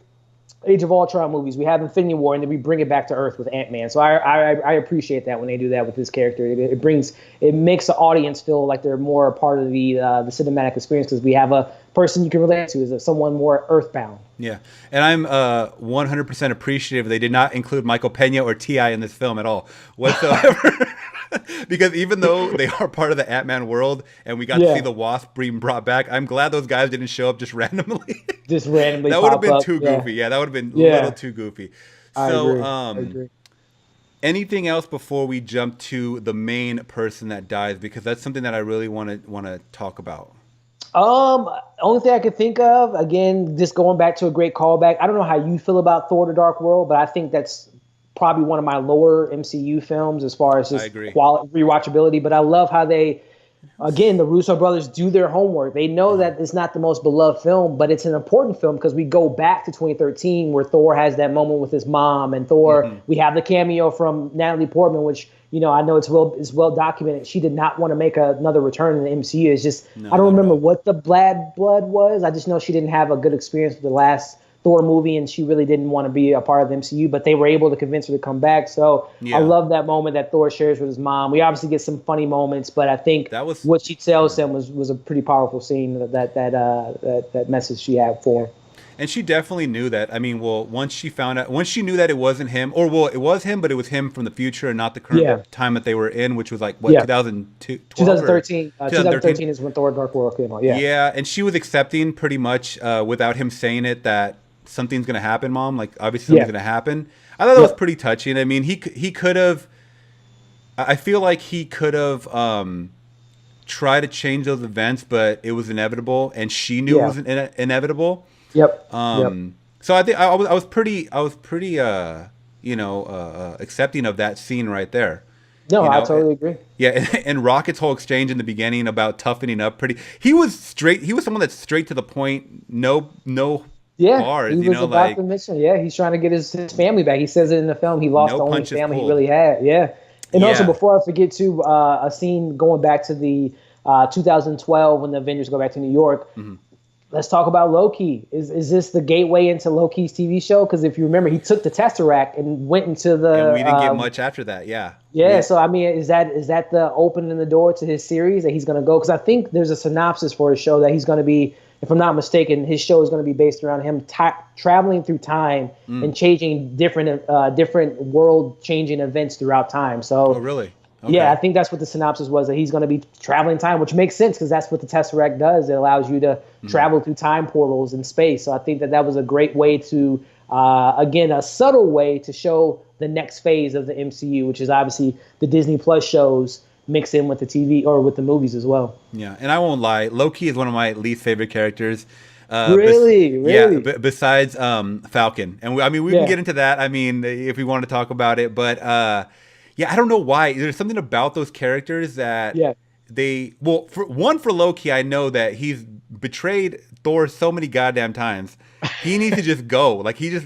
Age of Ultron movies. We have Infinity War, and then we bring it back to Earth with Ant Man. So I appreciate that when they do that with this character. It makes the audience feel like they're more a part of the cinematic experience because we have a person you can relate to as someone more earthbound. Yeah. And I'm 100% appreciative they did not include Michael Pena or T.I. in this film at all whatsoever. Because even though they are part of the Ant-Man world and we got to see Yeah, the Wasp being brought back, I'm glad those guys didn't show up just randomly. just randomly That would have pop been up. too Yeah, goofy. Yeah, that would have been a little yeah, too goofy. I So, agree. I agree. anything else before we jump to the main person that dies? Because that's something that I really want to talk about. Only thing I could think of, again, just going back to a great callback. I don't know how you feel about Thor: The Dark World, but I think that's probably one of my lower MCU films as far as I just agree. quality rewatchability. But I love how they, again, the Russo brothers do their homework. They know that it's not the most beloved film, but it's an important film because we go back to 2013 where Thor has that moment with his mom, and Thor. Hmm. We have the cameo from Natalie Portman, which I know it's well documented. She did not want to make another return in the MCU. It's just No, I don't not at remember all. what the bad blood was. I just know she didn't have a good experience with the last Thor movie, and she really didn't want to be a part of the MCU. But they were able to convince her to come back. So I Yeah, love that moment that Thor shares with his mom. We obviously get some funny moments, but I think that was. what she tells Yeah. him was a pretty powerful scene. That message she had for him. And she definitely knew that. I mean, well, once she knew that it wasn't him, or well, it was him, but it was him from the future and not the current Yeah, time that they were in, which was like what yeah. 2012 or 2013. 2013. 2013 is when Thor: Dark World came out. Yeah, Yeah, and she was accepting pretty much without him saying it that something's gonna happen, mom. Like obviously something's yeah, gonna happen. I thought that was yep, pretty touching. I mean, he could have. I feel like he could have tried to change those events, but it was inevitable, and she knew it yeah, was inevitable. yep, yep. So I think I was pretty accepting of that scene right there. No, You I know, totally agree. yeah, and Rocket's whole exchange in the beginning about toughening up pretty. He was straight. He was someone that's straight to the point. No Yeah, bars. he was about Like the mission. Yeah, he's trying to get his family back. He says it in the film. He lost no the only punches family he pulled. really had. Yeah, And also, before I forget to, a scene going back to the 2012 when the Avengers go back to New York. Mm-hmm. Let's talk about Loki. Is this the gateway into Loki's TV show? Because if you remember, he took the Tesseract and went into the. And we didn't get much after that. Yeah. Yeah. So I mean, is that the opening the door to his series that he's going to go? Because I think there's a synopsis for his show that he's going to be, if I'm not mistaken, his show is going to be based around him traveling through time and changing different world-changing events throughout time. So. Oh, really? Okay. Yeah, I think that's what the synopsis was, that he's going to be traveling time, which makes sense because that's what the Tesseract does. It allows you to travel through time portals in space. So I think that was a great way to, again, a subtle way to show the next phase of the MCU, which is obviously the Disney Plus shows mixed in with the TV or with the movies as well. Yeah, and I won't lie, Loki is one of my least favorite characters. Really? Yeah, besides Falcon. And we can get into that, I mean, if we want to talk about it, but... yeah, I don't know why. There's something about those characters that for Loki, I know that he's betrayed Thor so many goddamn times. He needs to just go. Like he's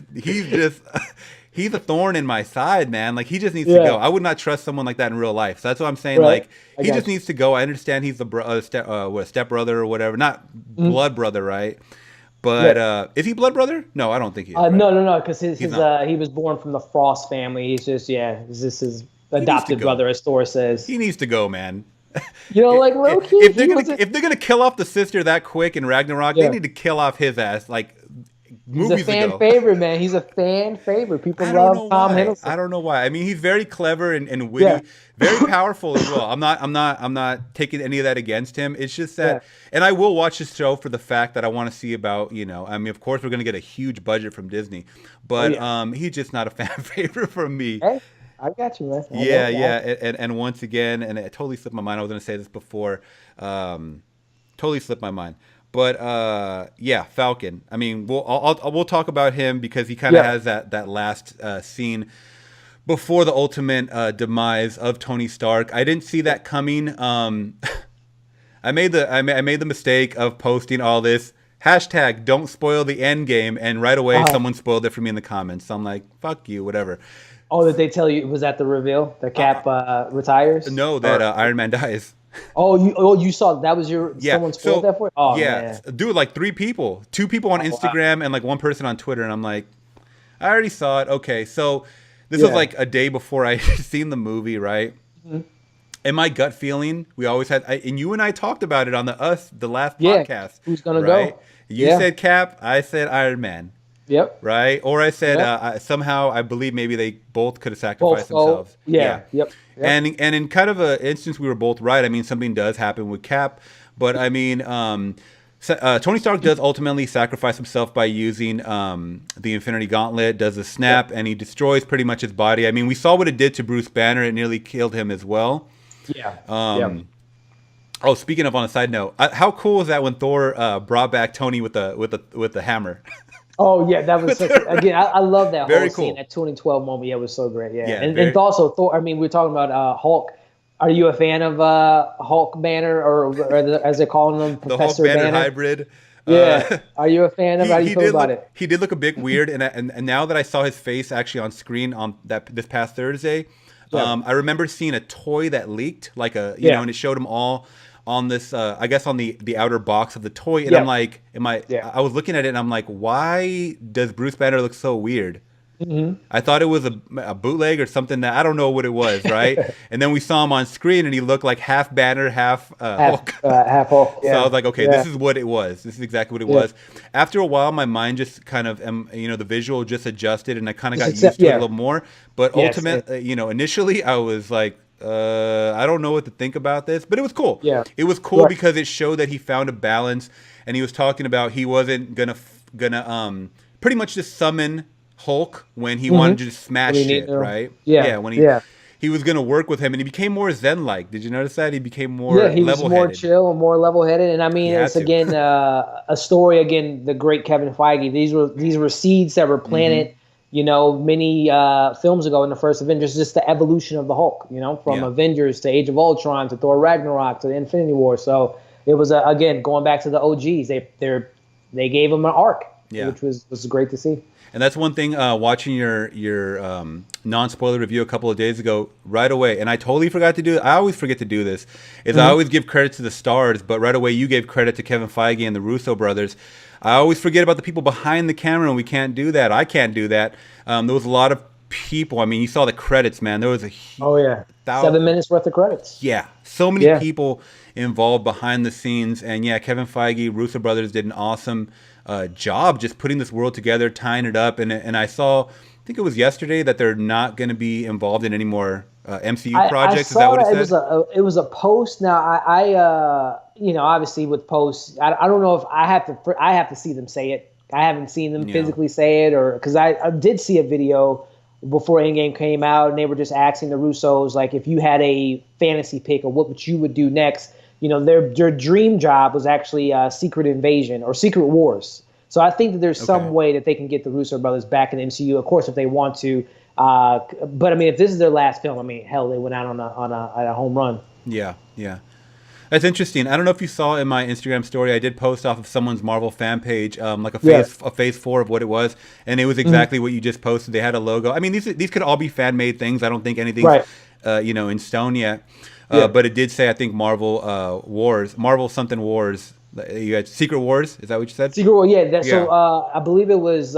a thorn in my side, man. Like he just needs to go. I would not trust someone like that in real life. So that's what I'm saying. Right. Like he just needs to go. I understand he's the step brother or whatever, not blood brother, right? But is he blood brother? No, I don't think he is. Right? No, because he was born from the Frost family. He's just his adopted brother, as Thor says. He needs to go, man. You know, like Loki. If they're gonna kill off the sister that quick in Ragnarok, they need to kill off his ass like movies ago. He's a fan favorite, man. He's a fan favorite. People love Tom Hiddleston. I don't know why. I mean, he's very clever and witty, very powerful as well. I'm not taking any of that against him. It's just that, and I will watch this show for the fact that I want to see about, I mean, of course we're gonna get a huge budget from Disney, but he's just not a fan favorite for me. Hey. I got you, man. And once again, and it totally slipped my mind. I was going to say this before. Totally slipped my mind. But Falcon. I mean, we'll talk about him because he kind of has that last scene before the ultimate demise of Tony Stark. I didn't see that coming. I made the mistake of posting all this. Hashtag don't spoil the Endgame, and right away someone spoiled it for me in the comments. So I'm like, fuck you, whatever. Oh, did they tell you? Was that the reveal? That Cap retires? No, that Iron Man dies. You saw that was someone spoiled that for you? Oh, man. Dude, like 3 people, 2 people on Instagram and like 1 person on Twitter, and I'm like, I already saw it. Okay, so this was like a day before I seen the movie, right? Mm-hmm. And my gut feeling, we always had, and you and I talked about it on the last podcast. Who's gonna go? You said Cap, I said Iron Man. Yep. Right? Or I said somehow I believe maybe they both could have sacrificed themselves. Yeah. Yep. And in kind of an instance we were both right. I mean, something does happen with Cap, but I mean, Tony Stark does ultimately sacrifice himself by using the Infinity Gauntlet, does a snap, and he destroys pretty much his body. I mean, we saw what it did to Bruce Banner. It nearly killed him as well. Yeah. Oh, speaking of, on a side note, how cool was that when Thor brought back Tony with the hammer? Oh yeah, that was again. I love that whole scene, that 2012 moment. Yeah, it was so great. Yeah, and also Thor. I mean, we're talking about Hulk. Are you a fan of Hulk Banner, or as they're calling them, Professor the Hulk Banner Banner hybrid? Yeah. Are you a fan of? How do you feel about it? He did look a bit weird, and now that I saw his face actually on screen on this past Thursday, I remember seeing a toy that leaked, like and it showed them all on this, I guess on the outer box of the toy, and I'm like, I was looking at it and I'm like, why does Bruce Banner look so weird? Mm-hmm. I thought it was a bootleg or something that I don't know what it was, right? And then we saw him on screen and he looked like half Banner, half Hulk. Half Hulk. Yeah. So I was like, okay, this is what it was. This is exactly what it was. After a while, my mind just kind of, the visual just adjusted and I kind of got used to it a little more. But ultimately, initially I was like, I don't know what to think about this, but it was cool. Yeah, it was cool because it showed that he found a balance, and he was talking about he wasn't gonna pretty much just summon Hulk when he wanted to just smash shit, right? Yeah, when he was gonna work with him, and he became more Zen-like. Did you notice that he became more he was more chill and more level-headed? And I mean, it's again a story. Again, the great Kevin Feige. These were seeds that were planted. Mm-hmm. Many films ago in the first Avengers, just the evolution of the Hulk, from Avengers to Age of Ultron to Thor Ragnarok to the Infinity War. So it was, again, going back to the OGs, they gave him an arc. Yeah. which was great to see. And that's one thing, watching your non-spoiler review a couple of days ago, right away, and I totally forgot to do it. I always forget to do this, is I always give credit to the stars, but right away you gave credit to Kevin Feige and the Russo brothers. I always forget about the people behind the camera, and we can't do that. I can't do that. There was a lot of people. I mean, you saw the credits, man. There was a oh yeah, 7 minutes worth of credits. Yeah, so many people involved behind the scenes, and yeah, Kevin Feige, Russo brothers did an awesome job just putting this world together, tying it up. And I saw, I think it was yesterday, that they're not going to be involved in any more MCU projects. Is that what it said? It was a post. Now I you know, obviously with posts, I don't know if I have to see them say it. I haven't seen them physically say it, or because I did see a video before Endgame came out, and they were just asking the Russos, like, if you had a fantasy pick of what you would do next. You know, their dream job was actually Secret Invasion or Secret Wars. So I think that there's some way that they can get the Russo brothers back in the MCU, of course, if they want to. But I mean, if this is their last film, I mean, hell, they went out on a home run. Yeah, yeah. That's interesting. I don't know if you saw in my Instagram story, I did post off of someone's Marvel fan page, like a phase 4 of what it was, and it was exactly what you just posted. They had a logo. I mean, these could all be fan made things. I don't think anything's in stone yet. But it did say, I think, Marvel Marvel something Wars. You had Secret Wars. Is that what you said? Secret Wars, yeah. So I believe it was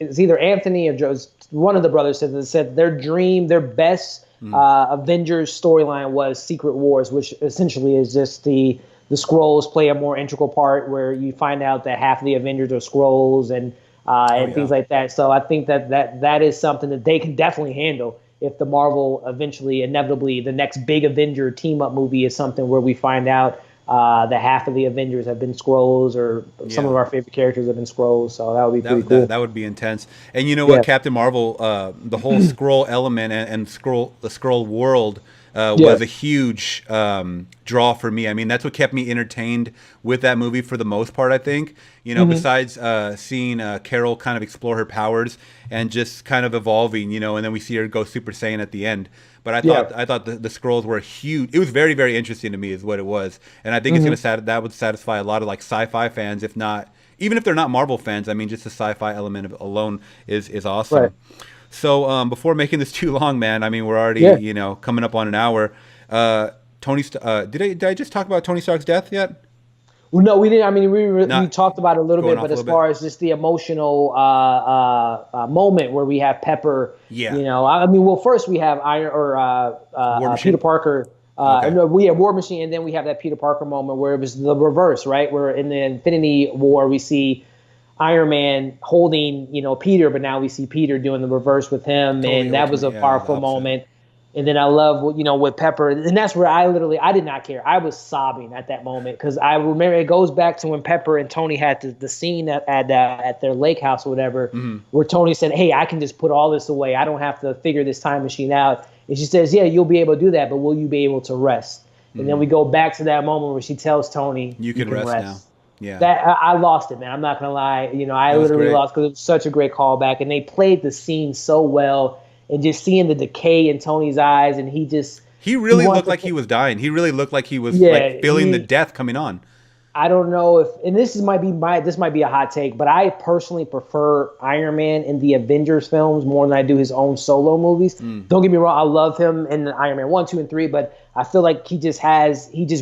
it's either Anthony or Joe. One of the brothers said their dream, their best Avengers storyline was Secret Wars, which essentially is just the Skrulls play a more integral part, where you find out that half of the Avengers are Skrulls and things like that. So I think that is something that they can definitely handle. If the Marvel inevitably, the next big Avenger team-up movie is something where we find out that half of the Avengers have been Skrulls, or some of our favorite characters have been Skrulls, so that would be pretty cool. That would be intense. And you know what, Captain Marvel, the whole Skrull element and the Skrull world was a huge draw for me. I mean, that's what kept me entertained with that movie for the most part, I think. You know, besides seeing Carol kind of explore her powers and just kind of evolving, you know, and then we see her go Super Saiyan at the end. But I thought the Skrulls were huge. It was very, very interesting to me, is what it was. And I think it's that would satisfy a lot of like sci-fi fans, if not, even if they're not Marvel fans. I mean, just the sci-fi element alone is awesome. Right. So before making this too long, man, I mean, we're already coming up on an hour. Did I just talk about Tony Stark's death yet? Well, no, we didn't. I mean, we talked about it a little bit, but as far as just the emotional moment where we have Pepper, you know, I mean, well, first we have Peter Parker. No, we have War Machine, and then we have that Peter Parker moment where it was the reverse, right? Where in the Infinity War we see Iron Man holding, you know, Peter, but now we see Peter doing the reverse with him, and that was a powerful moment. And then I love, you know, with Pepper, and that's where I did not care. I was sobbing at that moment, because I remember it goes back to when Pepper and Tony had the scene at their lake house or whatever, where Tony said, "Hey, I can just put all this away. I don't have to figure this time machine out." And she says, "Yeah, you'll be able to do that, but will you be able to rest?" And then we go back to that moment where she tells Tony, "You can rest now." Yeah, that I lost it, man. I'm not gonna lie. You know, I literally lost, because it was such a great callback, and they played the scene so well. And just seeing the decay in Tony's eyes, and he really looked like he was dying. He really looked like he was like feeling the death coming on. I don't know if, and this might be a hot take, but I personally prefer Iron Man in the Avengers films more than I do his own solo movies. Don't get me wrong, I love him in Iron Man 1, 2, and 3, but I feel like he just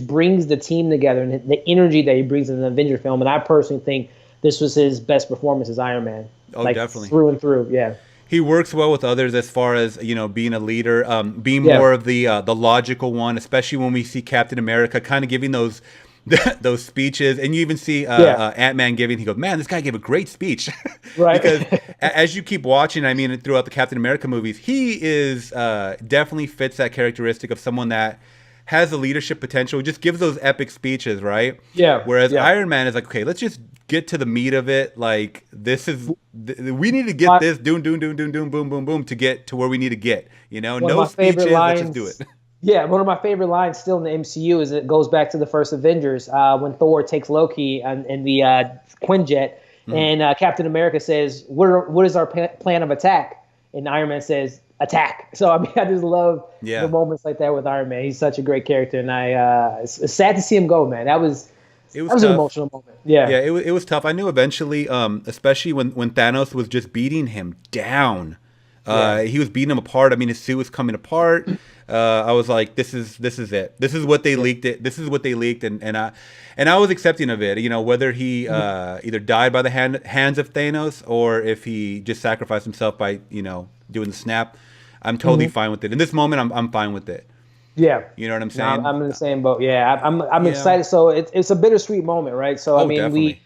brings the team together, and the energy that he brings in an Avengers film. And I personally think this was his best performance as Iron Man. Oh, like, definitely. Through and through, yeah. He works well with others as far as, you know, being a leader, being more of the logical one, especially when we see Captain America kind of giving those speeches, and you even see Ant-Man giving. He goes, "Man, this guy gave a great speech," right? Because as you keep watching, I mean, throughout the Captain America movies, he is definitely fits that characteristic of someone that has the leadership potential. Just gives those epic speeches, right? Yeah. Whereas Iron Man is like, okay, let's just get to the meat of it. Like, we need to get this boom, boom, boom to get to where we need to get. You know, no speeches. Let's just do it. Yeah, one of my favorite lines still in the MCU is it goes back to the first Avengers when Thor takes Loki in the Quinjet, and Captain America says, "What is our plan of attack?" And Iron Man says, "Attack." So I mean, I just love the moments like that with Iron Man. He's such a great character, and it's sad to see him go, man. That was It was That was an tough. emotional moment. Yeah. Yeah, it was tough. I knew eventually, especially when Thanos was just beating him down. Yeah. He was beating him apart. I mean, his suit was coming apart. I was like, this is it. This is what they Yeah. leaked it. This is what they leaked, and I was accepting of it. You know, whether he either died by the hands of Thanos or if he just sacrificed himself by doing the snap. I'm totally fine with it. In this moment, I'm fine with it. Yeah. You know what I'm No, saying? I'm in the same boat. Yeah, I'm Yeah. excited. So it's a bittersweet moment, right? So I Oh, mean, definitely.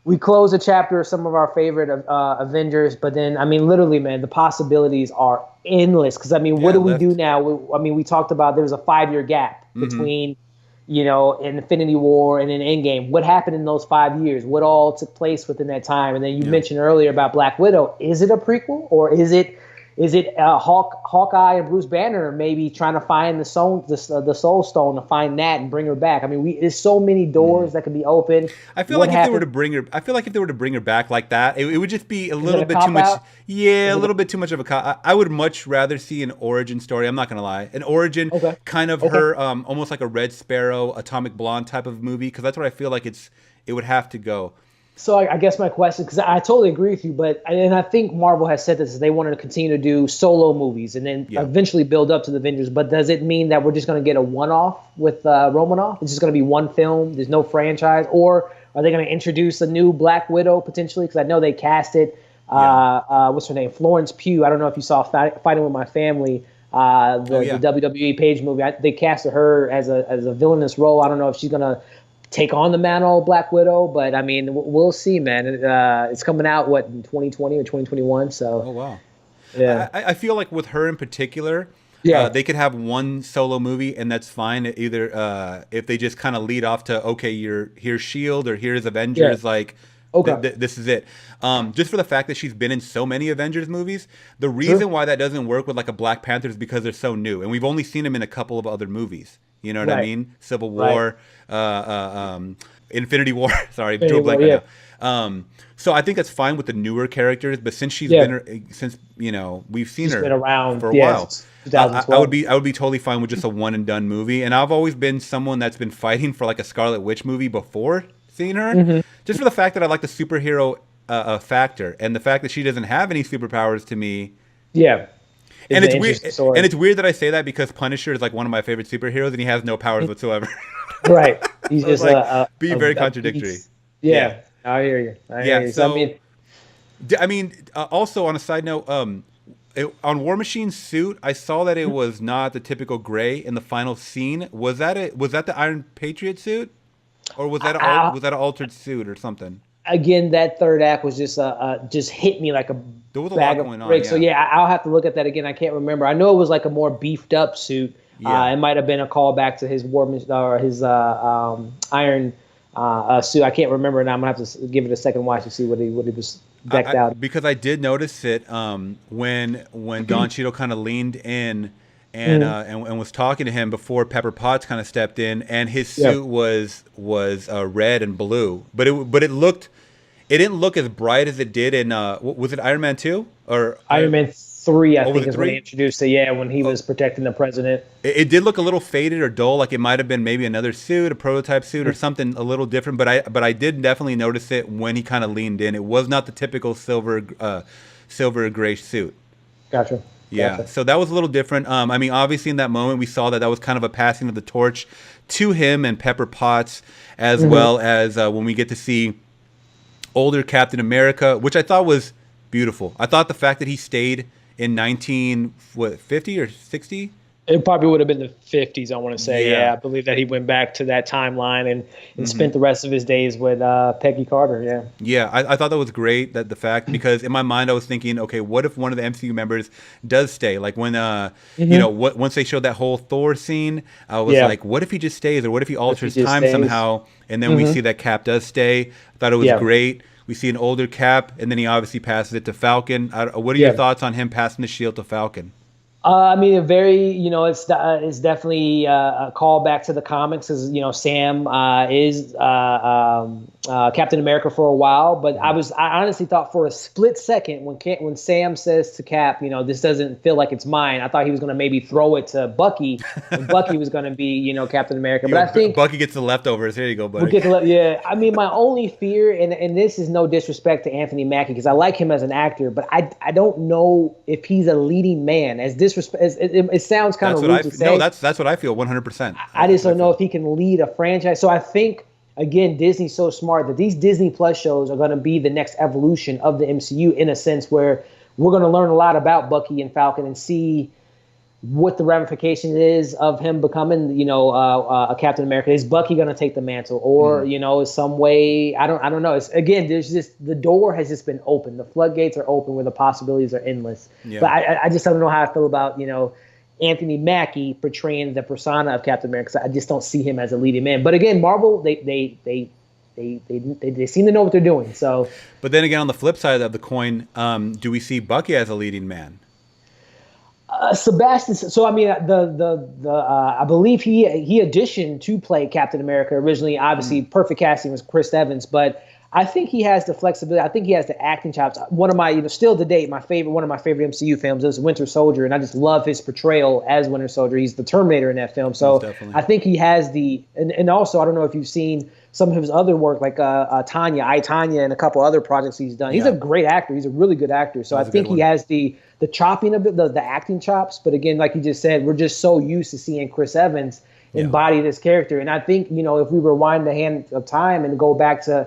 we close a chapter of some of our favorite Avengers, but then I mean, literally, man, the possibilities are endless. Because I mean, what Yeah, do we do left. now? We talked about there was a 5-year gap between, Infinity War and then Endgame. What happened in those 5 years? What all took place within that time? And then you Yeah. mentioned earlier about Black Widow. Is it a prequel or is it Hawkeye and Bruce Banner maybe trying to find the Soul Stone to find that and bring her back? I mean, there's so many doors that can be open. I feel What like if they were happened? to bring her, I feel like if they were to bring her back like that, it would just be a Is it little a bit too cop much. out? Yeah, a Is it little bit too much of a cop. I would much rather see an origin story. I'm not gonna lie, an origin Okay. kind of Okay. her, almost like a Red Sparrow, Atomic Blonde type of movie, because that's what I feel like it would have to go. So I guess my question, because I totally agree with you, and I think Marvel has said this, they wanted to continue to do solo movies and then Yeah. eventually build up to the Avengers. But does it mean that we're just going to get a one-off with Romanoff? It's just going to be one film. There's no franchise, or are they going to introduce a new Black Widow potentially? Because I know they casted what's her name, Florence Pugh. I don't know if you saw Fighting with My Family. The WWE Page movie. They casted her as a villainous role. I don't know if she's gonna take on the mantle of Black Widow, but I mean, we'll see, man. It's coming out in 2020 or 2021. So Oh wow. yeah, I feel like with her in particular, yeah, they could have one solo movie and that's fine. Either if they just kind of lead off to okay, here's Shield or here's Avengers, yeah. like Okay, this is it. Just for the fact that she's been in so many Avengers movies, the reason true. why that doesn't work with like a Black Panther is because they're so new, and we've only seen them in a couple of other movies. You know what I Right, mean? Civil right. War, Infinity War. Sorry, drew a Anyway, blank yeah, right now. So I think that's fine with the newer characters, but since yeah. since we've seen She's her been around, for a yeah, while, since I 2012. would be totally fine with just a one and done movie. And I've always been someone that's been fighting for like a Scarlet Witch movie before seeing her, just for the fact that I like the superhero factor and the fact that she doesn't have any superpowers to me. Yeah, And it's an it's weird. interesting story. And it's weird that I say that because Punisher is like one of my favorite superheroes, and he has no powers whatsoever. Right. He's So it's just like being very a contradictory. beast. Yeah, I hear you. I hear Yeah. you. So, I So mean, I mean, also on a side note, on War Machine's suit, I saw that it was not the typical gray in the final scene. Was that the Iron Patriot suit, or I, was that an altered suit or something? again, that third act was just hit me like a There was a lot bag of going on. bricks. So Yeah. yeah, I'll have to look at that again. I can't remember. I know it was like a more beefed up suit. Yeah. It might have been a callback to his or his iron suit. I can't remember now. I'm gonna have to give it a second watch to see what he was decked out. Because I did notice it when Don Cheadle kind of leaned in and was talking to him before Pepper Potts kind of stepped in, and his suit was red and blue, but it didn't look as bright as it did in was it Iron Man 2 or Iron Man 3, I was think, it is when 3? he introduced it. Yeah, when he was protecting the president. It did look a little faded or dull, like it might have been maybe another suit, a prototype suit, or something a little different. But I did definitely notice it when he kind of leaned in. It was not the typical silver gray suit. Gotcha. Yeah, Gotcha. so that was a little different. I mean, obviously in that moment we saw that was kind of a passing of the torch to him and Pepper Potts, as well as when we get to see older Captain America, which I thought was beautiful. I thought the fact that he stayed in 1950 or 60. It probably would have been the 50s, I want to say. Yeah. Yeah, I believe that he went back to that timeline and spent the rest of his days with Peggy Carter. Yeah. Yeah, I thought that was great, that the fact, because in my mind I was thinking, okay, what if one of the MCU members does stay? Like when once they showed that whole Thor scene, I was like, what if he just stays, or what if he alters just time stays? somehow? And then we see that Cap does stay. I thought it was Yeah. great. We see an older Cap, and then he obviously passes it to Falcon. What are your thoughts on him passing the shield to Falcon? I mean, a very, it's definitely a callback to the comics, as Sam is Captain America for a while. But I honestly thought for a split second when Sam says to Cap, this doesn't feel like it's mine. I thought he was going to maybe throw it to Bucky, and Bucky was going to be, Captain America. But I think Bucky gets the leftovers. Here you go, buddy. Yeah. I mean, my only fear, and this is no disrespect to Anthony Mackie because I like him as an actor, but I don't know if he's a leading man. As disrespect, it sounds kind of rude to say. No, that's what I feel 100%. I just don't know if he can lead a franchise. So I think, again, Disney's so smart that these Disney Plus shows are going to be the next evolution of the MCU in a sense where we're going to learn a lot about Bucky and Falcon and see what the ramification is of him becoming, a Captain America. Is Bucky going to take the mantle, or some way? I don't know. It's, again, there's just the door has just been open. The floodgates are open where the possibilities are endless. Yeah. But I just don't know how I feel about Anthony Mackie portraying the persona of Captain America. I just don't see him as a leading man. But again, Marvel they seem to know what they're doing. So, but then again, on the flip side of the coin, do we see Bucky as a leading man? Sebastian. So I mean, I believe he auditioned to play Captain America originally. Obviously, perfect casting was Chris Evans, but I think he has the flexibility. I think he has the acting chops. One of my, still to date, one of my favorite MCU films is Winter Soldier, and I just love his portrayal as Winter Soldier. He's the Terminator in that film, so I think he has and also I don't know if you've seen some of his other work, like Tanya, and a couple other projects he's done. He's a great actor. He's a really good actor. So I think he has the chopping of it, the acting chops. But again, like you just said, we're just so used to seeing Chris Evans embody this character. And I think, if we rewind the hand of time and go back to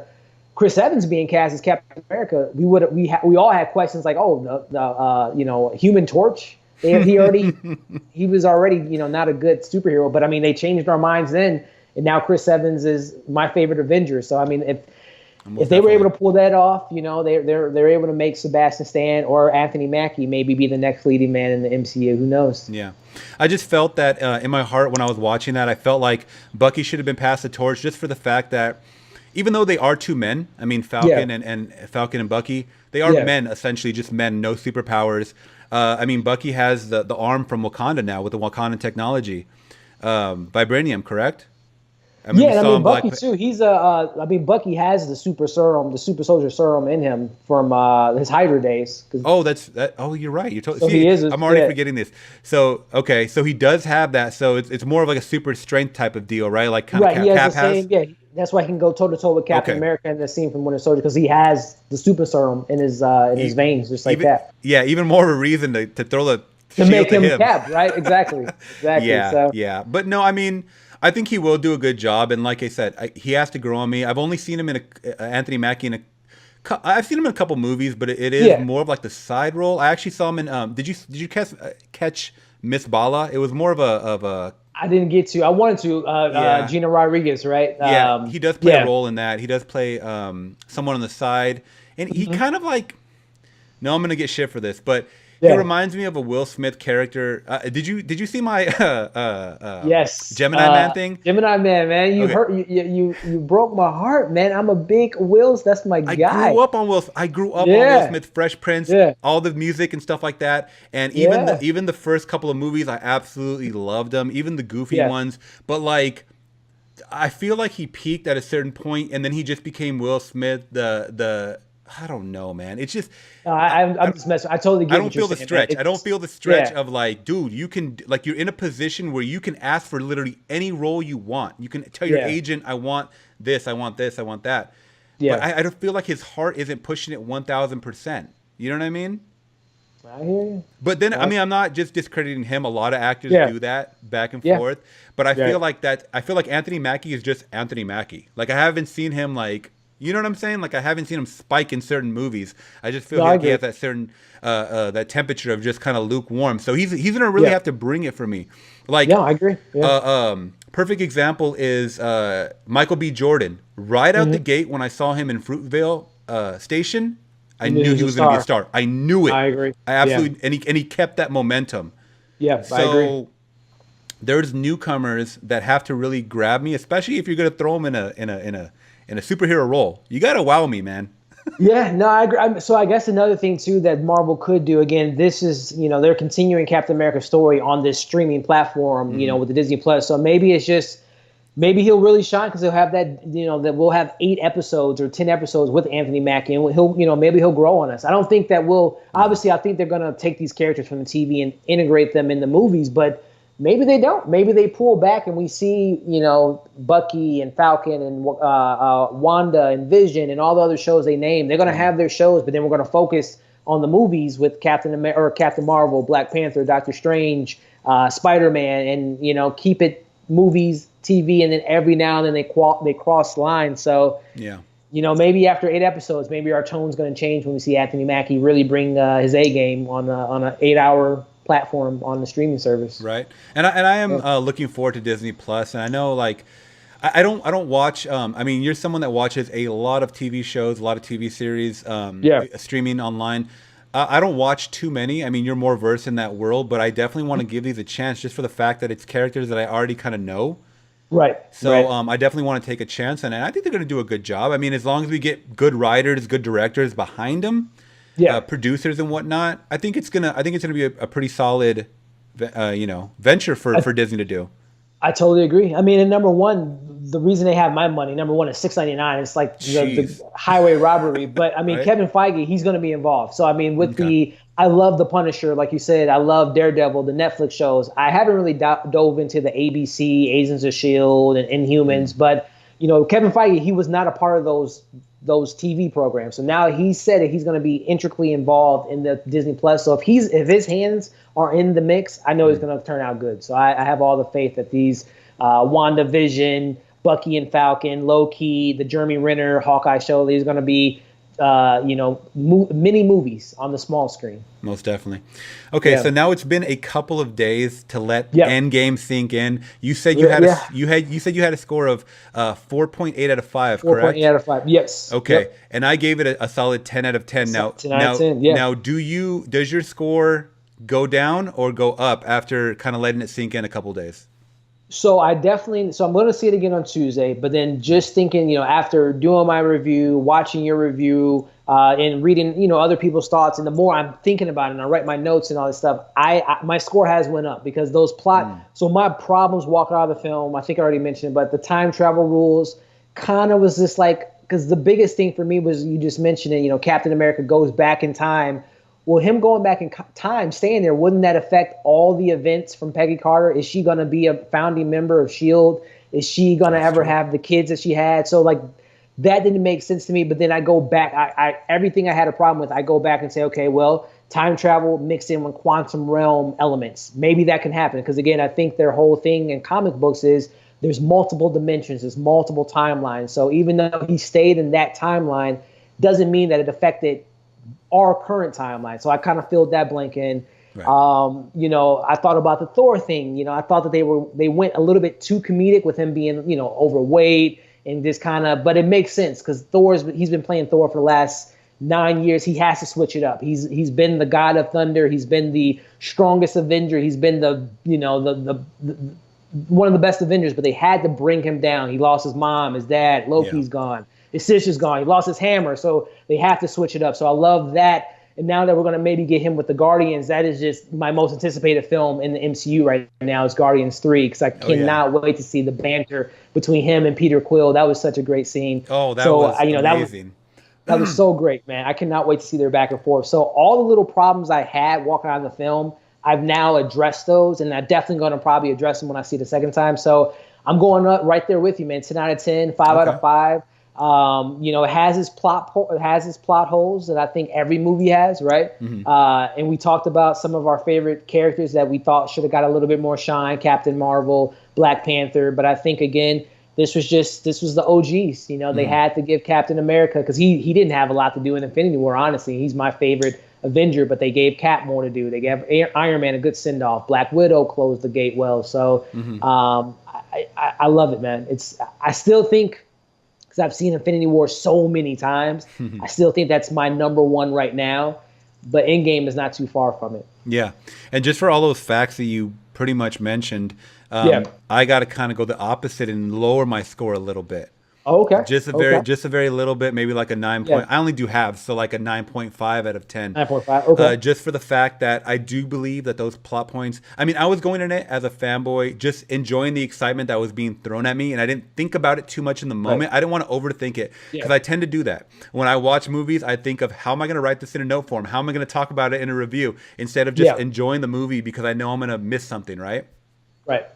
Chris Evans being cast as Captain America, we all had questions like, the Human Torch. He was already not a good superhero. But I mean, they changed our minds then. And now Chris Evans is my favorite Avenger. So I mean, if they were able to pull that off, they're able to make Sebastian Stan or Anthony Mackie maybe be the next leading man in the MCU. Who knows? Yeah, I just felt that in my heart when I was watching that, I felt like Bucky should have been passed the torch just for the fact that even though they are two men, I mean Falcon and Falcon and Bucky, they are men essentially, just men, no superpowers. I mean Bucky has the arm from Wakanda now with the Wakandan technology, vibranium, correct? I mean Bucky too. He's Bucky has the super serum, the super soldier serum in him from his Hydra days. You're right. You're totally. I'm already forgetting this. So so he does have that. So it's more of like a super strength type of deal, right? Like kind of Cap has. Yeah, that's why he can go toe to toe with Captain America in the scene from Winter Soldier because he has the super serum in his veins, just like that. Yeah, even more of a reason to throw the to make him Cap, right? Exactly. Yeah. But no, I mean, I think he will do a good job, and like I said, he has to grow on me. I've only seen him in Anthony Mackie I've seen him in a couple movies, but it is more of like the side role. I actually saw him in. Did you catch Miss Bala? It was more of a. I didn't get to. I wanted to. Gina Rodriguez, right? Yeah, he does play a role in that. He does play someone on the side, and he kind of like. No, I'm gonna get shit for this, but. He reminds me of a Will Smith character. Did you see my Gemini Man thing? Gemini Man, you broke my heart, man. I'm a big Will. That's my guy. I grew up on Will Smith, Fresh Prince, all the music and stuff like that. And even the first couple of movies, I absolutely loved them. Even the goofy ones, but like. I feel like he peaked at a certain point, and then he just became Will Smith. I don't know, man. It's just I'm just messing. I totally get. I don't feel the stretch. I don't feel the stretch of like, dude, you can like you're in a position where you can ask for literally any role you want. You can tell your agent, I want this, I want this, I want that. Yeah. But I don't feel like his heart isn't pushing it 1,000%. You know what I mean? I hear you. But then I mean, I'm not just discrediting him. A lot of actors do that back and forth. But I feel like Anthony Mackie is just Anthony Mackie. Like I haven't seen him like. You know what I'm saying? Like I haven't seen him spike in certain movies. I just feel like he has that certain that temperature of just kind of lukewarm. So he's gonna really have to bring it for me. Like I agree. Perfect example is Michael B. Jordan. Right out the gate when I saw him in Fruitvale Station, I knew he was gonna be a star. I knew it. I agree. I absolutely and he kept that momentum. Yeah, I agree. There's newcomers that have to really grab me, especially if you're gonna throw them in a superhero role. You gotta wow me, man. Yeah, no, I agree. So I guess another thing too that Marvel could do, again, this is, they're continuing Captain America's story on this streaming platform, Hmm. with the Disney Plus. So maybe it's just, maybe he'll really shine because he'll have that, that we'll have 8 episodes or 10 episodes with Anthony Mackie, and he'll, maybe he'll grow on us. I don't think that will, No. obviously, I think they're going to take these characters from the TV and integrate them in the movies, but maybe they don't. Maybe they pull back and we see, Bucky and Falcon and Wanda and Vision and all the other shows they name. They're going to have their shows, but then we're going to focus on the movies with Captain America or Captain Marvel, Black Panther, Doctor Strange, Spider-Man, and keep it movies, TV, and then every now and then they cross lines. So Yeah. Maybe after 8 episodes, maybe our tone's going to change when we see Anthony Mackie really bring his A game on an 8-hour platform on the streaming service. Right. And I am looking forward to Disney Plus, and I know like I don't watch. I mean, you're someone that watches a lot of TV shows, a lot of TV series, streaming online. I don't watch too many. I mean, you're more versed in that world, but I definitely want to give these a chance just for the fact that it's characters that I already kind of know. Right. So right. I definitely want to take a chance, and I think they're going to do a good job. I mean, as long as we get good writers, good directors behind them, producers and whatnot, I think it's gonna be a pretty solid, venture for Disney to do. I totally agree. I mean, and number one, the reason they have my money, number one, is $6.99. It's like the highway robbery. But I mean, right? Kevin Feige, he's going to be involved. So I mean, with I love the Punisher, like you said. I love Daredevil, the Netflix shows. I haven't really dove into the ABC, Agents of Shield, and Inhumans. But Kevin Feige, he was not a part of those TV programs. So now he said that he's going to be intricately involved in the Disney Plus. So if his hands are in the mix, I know he's going to turn out good. So I have all the faith that these WandaVision, Bucky and Falcon, Loki, the Jeremy Renner, Hawkeye show, these are going to be mini movies on the small screen. Most definitely. Okay, so now it's been a couple of days to let Endgame sink in. You said you had a score of 4.8 out of 5, correct? 4.8 out of 5. Yes. Okay, and I gave it a solid 10 out of 10. Now, 10 out of 10. Yeah. Now, does your score go down or go up after kind of letting it sink in a couple of days? So I'm going to see it again on Tuesday, but then just thinking, after doing my review, watching your review, and reading, other people's thoughts, and the more I'm thinking about it and I write my notes and all this stuff, my score has went up because those so my problems walking out of the film, I think I already mentioned it, but the time travel rules kind of was just like, because the biggest thing for me was, you just mentioned it, Captain America goes back in time. Well, him going back in time, staying there, wouldn't that affect all the events from Peggy Carter? Is she going to be a founding member of S.H.I.E.L.D.? Is she going to ever have the kids that she had? So, like, that didn't make sense to me. But then I go back. Everything I had a problem with, I go back and say, okay, well, time travel mixed in with quantum realm elements. Maybe that can happen. Because, again, I think their whole thing in comic books is there's multiple dimensions. There's multiple timelines. So even though he stayed in that timeline, doesn't mean that it affected our current timeline. So I kind of filled that blank in. Right. I thought about the Thor thing. I thought that they went a little bit too comedic with him being, overweight and this kind of, but it makes sense because he's been playing Thor for the last 9 years. He has to switch it up. He's been the god of thunder. He's been the strongest Avenger. He's been the one of the best Avengers, but they had to bring him down. He lost his mom, his dad, Loki's gone. His sister's gone. He lost his hammer, so they have to switch it up. So I love that. And now that we're going to maybe get him with the Guardians, that is just my most anticipated film in the MCU right now is Guardians 3, because I cannot wait to see the banter between him and Peter Quill. That was such a great scene. Oh, that was amazing. That was so great, man. I cannot wait to see their back and forth. So all the little problems I had walking out of the film, I've now addressed those, and I'm definitely going to probably address them when I see it the second time. So I'm going up right there with you, man. 10 out of 10, 5 out of 5. It has its plot holes that I think every movie has, right? Mm-hmm. And we talked about some of our favorite characters that we thought should have got a little bit more shine: Captain Marvel, Black Panther. But I think again, this was the OGs. They had to give Captain America, because he didn't have a lot to do in Infinity War. Honestly, he's my favorite Avenger, but they gave Cap more to do. They gave Iron Man a good send off. Black Widow closed the gate well. So I love it, man. I still think, because I've seen Infinity War so many times, I still think that's my number one right now. But Endgame is not too far from it. Yeah. And just for all those facts that you pretty much mentioned, I got to kind of go the opposite and lower my score a little bit. Oh, okay. Just a very little bit, maybe like a 9 point. Yeah. I only do halves, so like a 9.5 out of 10. 9.5. Okay. Just for the fact that I do believe that those plot points. I mean, I was going in it as a fanboy, just enjoying the excitement that was being thrown at me, and I didn't think about it too much in the moment. Right. I didn't want to overthink it because Yeah. I tend to do that. When I watch movies, I think of how am I going to write this in a note form? How am I going to talk about it in a review instead of just Yeah. enjoying the movie because I know I'm going to miss something, right? Right.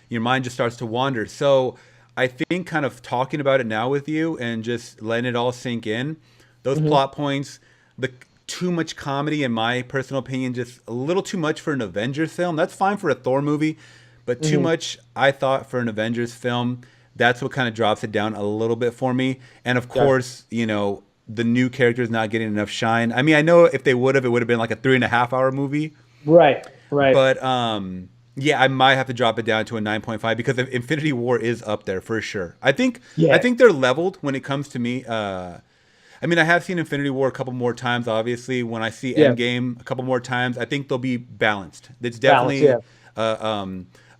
Your mind just starts to wander. So I think kind of talking about it now with you and just letting it all sink in, those plot points, the too much comedy, in my personal opinion, just a little too much for an Avengers film. That's fine for a Thor movie, but too much, I thought, for an Avengers film. That's what kind of drops it down a little bit for me. And of course, you know, the new characters not getting enough shine. I mean, I know if they would have, it would have been like a 3.5 hour movie. Right. Right. But yeah, I might have to drop it down to a 9.5 because Infinity War is up there for sure. I think they're leveled when it comes to me. I mean, I have seen Infinity War a couple more times. Obviously, when I see Endgame a couple more times, I think they'll be balanced. It's definitely a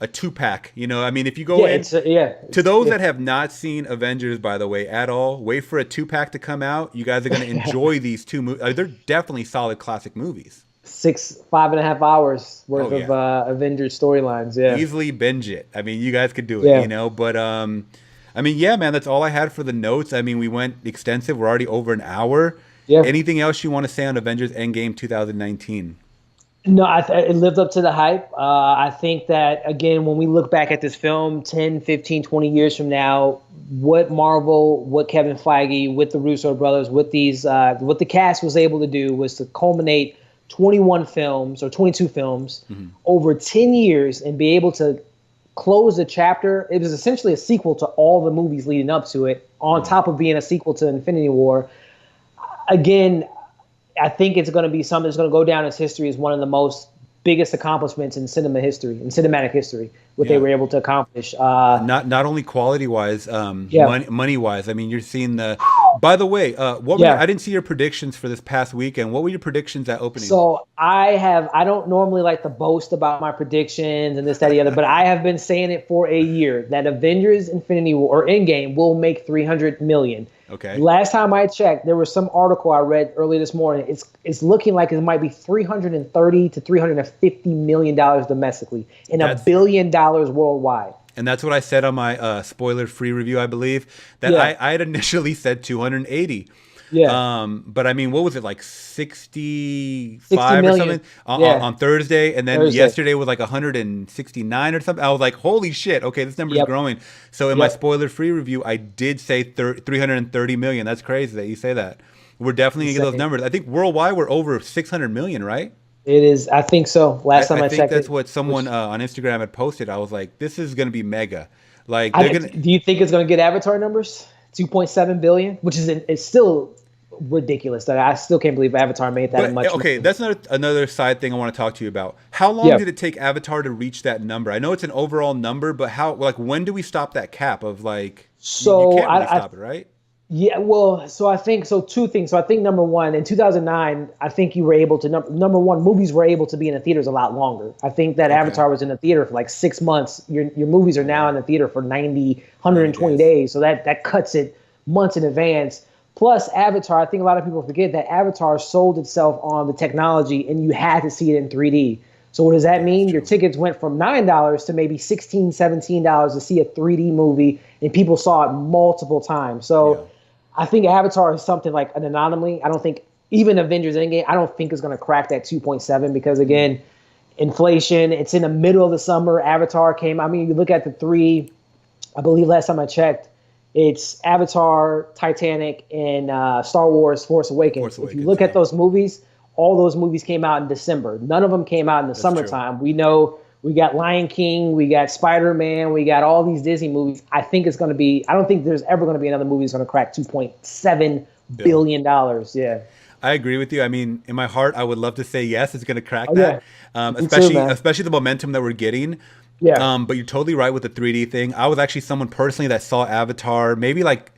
2-pack. You know, I mean, if you go to those that have not seen Avengers, by the way, at all, wait for a 2-pack to come out. You guys are going to enjoy these two movies. They're definitely solid classic movies. 5.5 hours worth of Avengers storylines. Yeah, easily binge it. I mean, you guys could do it, you know. But I mean, yeah, man, that's all I had for the notes. I mean, we went extensive. We're already over an hour. Yeah. Anything else you want to say on Avengers Endgame 2019? No, it lived up to the hype. I think that, again, when we look back at this film 10, 15, 20 years from now, what Marvel, what Kevin Feige, with the Russo brothers, with these, what the cast was able to do was to culminate 21 films or 22 films over 10 years and be able to close the chapter. It was essentially a sequel to all the movies leading up to it, on top of being a sequel to Infinity War. Again, I think it's going to be something that's going to go down as history as one of the most biggest accomplishments in cinematic history, what they were able to accomplish. Not only quality wise, money wise. I mean, you're seeing the. By the way, I didn't see your predictions for this past weekend. What were your predictions at opening? So I don't normally like to boast about my predictions and this, that, the other, but I have been saying it for a year that Avengers Infinity War or Endgame will make $300 million. Okay. Last time I checked, there was some article I read early this morning. it's looking like it might be $330 to $350 million domestically and $1 billion worldwide. And that's what I said on my spoiler-free review, I believe. That I had initially said 280. Yeah. But I mean, what was it, like 65 or something on Thursday? And then yesterday was like 169 or something. I was like, holy shit. Okay, this number is growing. So in my spoiler-free review, I did say 330 million. That's crazy that you say that. We're definitely going to get those numbers. I think worldwide we're over 600 million, right? It is. I think so. Last time I checked, I think that's what someone on Instagram had posted. I was like, "This is going to be mega." Like, do you think it's going to get Avatar numbers? 2.7 billion, which is it's still ridiculous. That I still can't believe Avatar made that much. Okay, that's another side thing I want to talk to you about. How long did it take Avatar to reach that number? I know it's an overall number, but when do we stop that cap of like? So you can't really stop it, right? Yeah, well, so I think two things. So I think number one, in 2009, I think you were able to number one, movies were able to be in the theaters a lot longer. I think that Avatar was in the theater for like 6 months. Your movies are now in the theater for 90, 120 days. So that cuts it months in advance. Plus Avatar, I think a lot of people forget that Avatar sold itself on the technology and you had to see it in 3D. So what does that mean? Your tickets went from $9 to maybe $16, $17 to see a 3D movie, and people saw it multiple times. So I think Avatar is something like an anomaly. I don't think even Avengers Endgame, I don't think is going to crack that 2.7 because, again, inflation, it's in the middle of the summer. Avatar came. I mean, you look at the three, I believe last time I checked, it's Avatar, Titanic, and Star Wars Force Awakens. If you look at those movies, all those movies came out in December. None of them came out in the summertime. True. We know we got Lion King, we got Spider-Man, we got all these Disney movies. I think it's going to be, I don't think there's ever going to be another movie that's going to crack $2.7 billion. Yeah. I agree with you. I mean, in my heart, I would love to say yes, it's going to crack that. Especially the momentum that we're getting. Yeah. But you're totally right with the 3D thing. I was actually someone personally that saw Avatar maybe like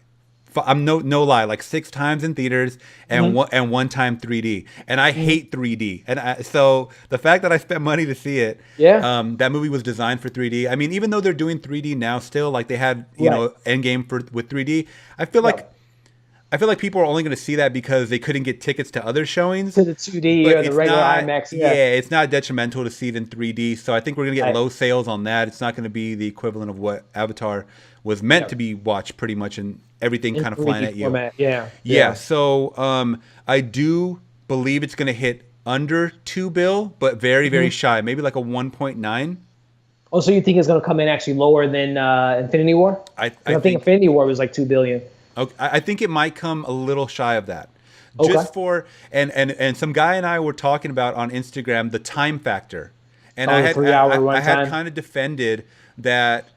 I'm no lie, like 6 times in theaters and one time 3D. And I hate 3D. And so the fact that I spent money to see it, that movie was designed for 3D. I mean, even though they're doing 3D now, still like they had Endgame with 3D. I feel like people are only going to see that because they couldn't get tickets to other showings. To the 2D or the regular IMAX. Yeah, it's not detrimental to see it in 3D. So I think we're going to get low sales on that. It's not going to be the equivalent of what Avatar was meant to be watched pretty much, and everything kind of flying at you. Format. Yeah. So I do believe it's going to hit under $2 billion, but very, very shy. Maybe like a 1.9. Oh, so you think it's going to come in actually lower than Infinity War? I think Infinity War was like $2 billion. Okay, I think it might come a little shy of that. Just for and some guy and I were talking about on Instagram the time factor, and I had kind of defended that.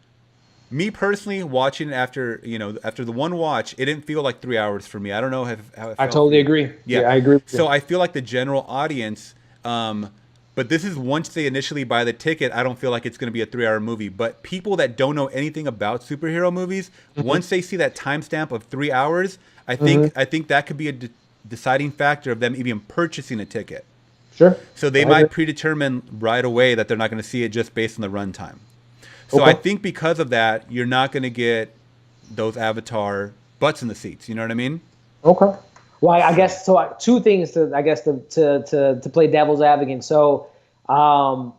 Me personally, watching it after the one watch, it didn't feel like 3 hours for me. I don't know how it felt. I totally agree. Yeah, I agree. So I feel like the general audience, but this is once they initially buy the ticket, I don't feel like it's going to be a 3-hour movie. But people that don't know anything about superhero movies, once they see that timestamp of 3 hours, I think that could be a deciding factor of them even purchasing a ticket. Sure. So they might predetermine right away that they're not going to see it just based on the runtime. So I think because of that, you're not going to get those Avatar butts in the seats. You know what I mean? Okay. Well, I guess so. Two things to play devil's advocate. So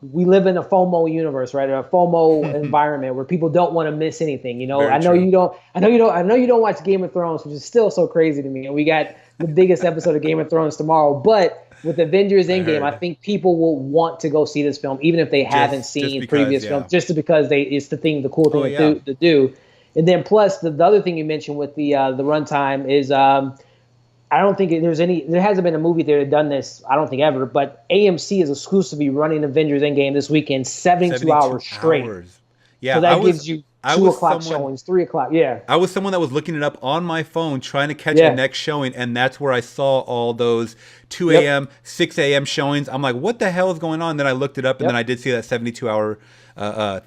we live in a FOMO universe, right? A FOMO environment where people don't want to miss anything. You know, Very I know true. you don't. I know you don't watch Game of Thrones, which is still so crazy to me. And we got the biggest episode of Game of Thrones tomorrow, but with Avengers Endgame, I think people will want to go see this film, even if they haven't seen previous films, just because it's the cool thing to do. And then plus the other thing you mentioned with the runtime is I don't think there hasn't been a movie that had done this, I don't think ever, but AMC is exclusively running Avengers Endgame this weekend, 72 hours straight. Yeah, so that gives you 2 o'clock showings, 3 o'clock. Yeah. I was someone that was looking it up on my phone, trying to catch a next showing, and that's where I saw all those 2 a.m., 6 a.m. showings. I'm like, what the hell is going on? Then I looked it up, and then I did see that 72-hour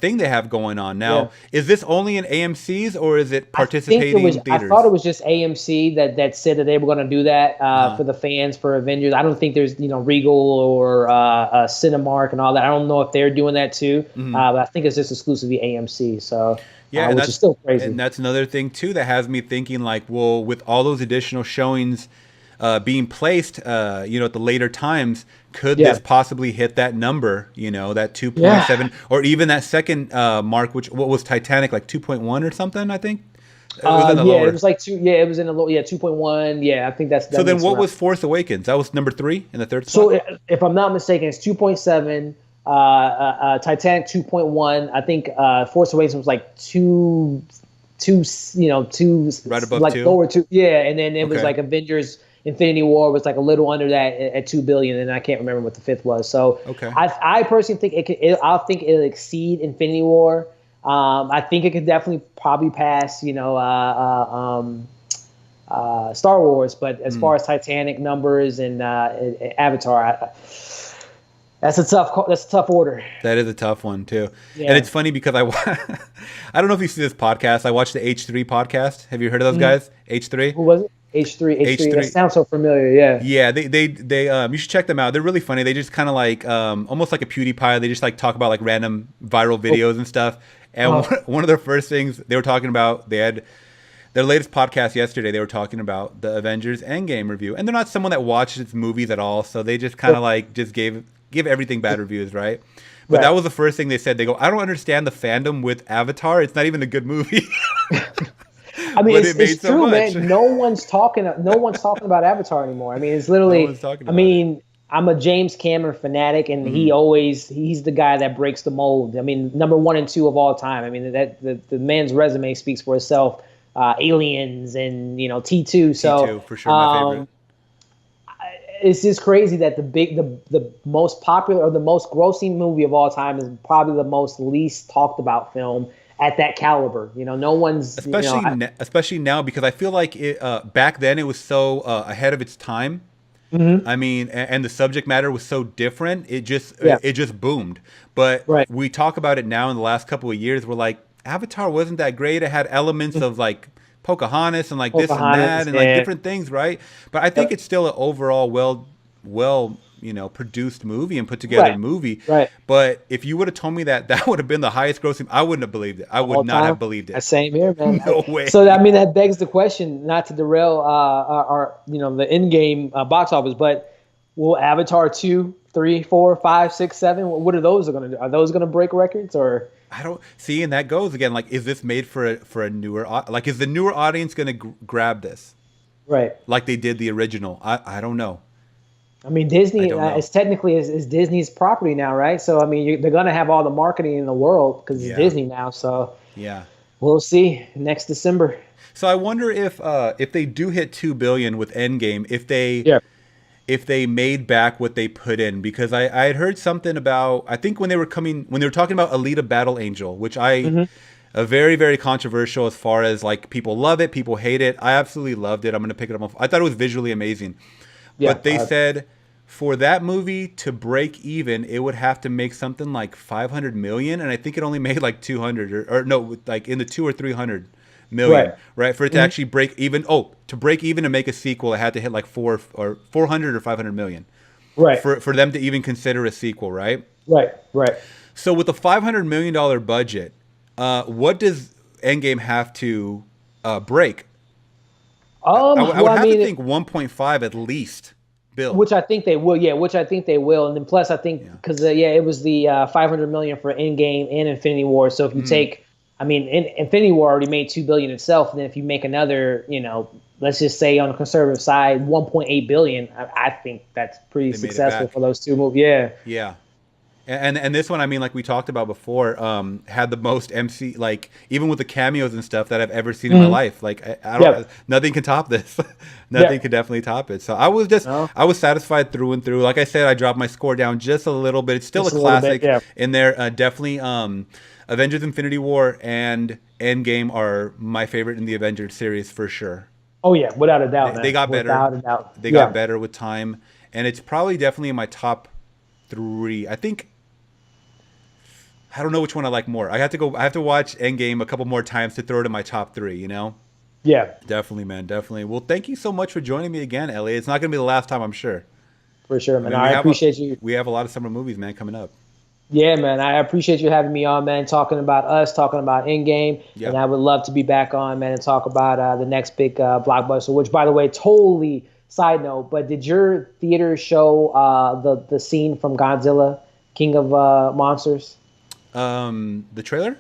thing they have going on. Now, is this only in AMC's, or is it participating in theaters? I thought it was just AMC that said that they were going to do that for the fans for Avengers. I don't think there's Regal or Cinemark and all that. I don't know if they're doing that too, but I think it's just exclusively AMC. So which is still crazy. And that's another thing too that has me thinking like, well, with all those additional showings being placed, at the later times, could this possibly hit that number? That 2.7 or even that second mark, what was Titanic, like 2.1 or something? I think. It was like 2. Yeah, it was in the low. Yeah, 2.1. Yeah, I think that's. So then, what was Force Awakens? That was number 3 in the third spot. So if I'm not mistaken, it's 2.7. Titanic 2.1. I think Force Awakens was like 2. Right above like 2. Lower 2. Yeah, and then it was like Avengers. Infinity War was like a little under that at $2 billion, and I can't remember what the fifth was. So I personally think I think it'll exceed Infinity War. I think it could definitely probably pass Star Wars, but as far as Titanic numbers and Avatar, that's a tough order. That is a tough one too. Yeah. And it's funny because I don't know if you see this podcast. I watched the H3 podcast. Have you heard of those guys? H3. Who was it? H3. That sounds so familiar. Yeah. Yeah. They you should check them out. They're really funny. They just kind of like almost like a PewDiePie. They just like talk about like random viral videos and stuff. And one of their first things they were talking about, they had their latest podcast yesterday. They were talking about the Avengers Endgame review, and they're not someone that watches movies at all, so they just kind of like just give everything bad reviews, right? But that was the first thing they said. They go, I don't understand the fandom with Avatar. It's not even a good movie. I mean, it's true, man. No one's talking about Avatar anymore. I mean, it's literally. I'm a James Cameron fanatic, and he's the guy that breaks the mold. I mean, number 1 and 2 of all time. I mean, that the man's resume speaks for itself. Aliens and T2. So T2 for sure, my favorite. It's just crazy that the most popular or the most grossing movie of all time is probably the most least talked about film at that caliber. No one's especially now, because I feel like it back then it was so ahead of its time. Mm-hmm. I mean, and the subject matter was so different. It just boomed. But we talk about it now in the last couple of years. We're like, Avatar wasn't that great. It had elements of like Pocahontas and like this and that and like different things, right? But I think it's still an overall well produced movie and put together movie. Right. But if you would have told me that would have been the highest grossing, I wouldn't have believed it. I would not have believed it. Same here, man. No way. So I mean, that begs the question, not to derail our the Endgame box office, but will Avatar 2, 3, 4, 5, 6, 7? What are those going to do? Are those going to break records or? I don't see, and that goes again. Like, is this made for a newer? Like, is the newer audience going to grab this? Right. Like they did the original. I don't know. I mean, Disney is technically is Disney's property now, right? So I mean, they're going to have all the marketing in the world because it's Disney now. So yeah, we'll see next December. So I wonder if they do hit $2 billion with Endgame, if they made back what they put in, because I had heard something about, I think when they were talking about Alita Battle Angel, which a very, very controversial as far as like people love it, people hate it. I absolutely loved it. I'm going to pick it up. I thought it was visually amazing. Yeah, but they said for that movie to break even, it would have to make something like 500 million. And I think it only made like 200 or no, like in the 200 or 300 million, right? For it to actually break even. Oh, to break even and make a sequel, it had to hit like 400 or 500 million, right? For them to even consider a sequel, right? Right. So with a $500 million budget, what does Endgame have to break? I would have to think 1.5 at least. Bill, which I think they will, and then plus I think because it was the 500 million for Endgame and Infinity War. So if you take, I mean, Infinity War already made $2 billion itself, and then if you make another, let's just say on the conservative side, 1.8 billion, I think that's pretty successful for those two movies. Yeah. And this one, I mean, like we talked about before, had the most MC, like even with the cameos and stuff that I've ever seen in my life. Like I don't, nothing can top this. Nothing could definitely top it. So I was satisfied through and through. Like I said, I dropped my score down just a little bit. It's still a classic in there. Definitely, Avengers: Infinity War and Endgame are my favorite in the Avengers series for sure. Oh yeah, without a doubt. They got better. Without a doubt. They got better with time, and it's probably definitely in my top 3. I think. I don't know which one I like more. I have to watch Endgame a couple more times to throw it in my top 3, Yeah. Definitely, man. Definitely. Well, thank you so much for joining me again, Elliot. It's not going to be the last time, I'm sure. For sure, man. I appreciate you. We have a lot of summer movies, man, coming up. Yeah, man. I appreciate you having me on, man, talking about Endgame. Yep. And I would love to be back on, man, and talk about the next big blockbuster, which, by the way, totally side note, but did your theater show the scene from Godzilla, King of Monsters? The trailer?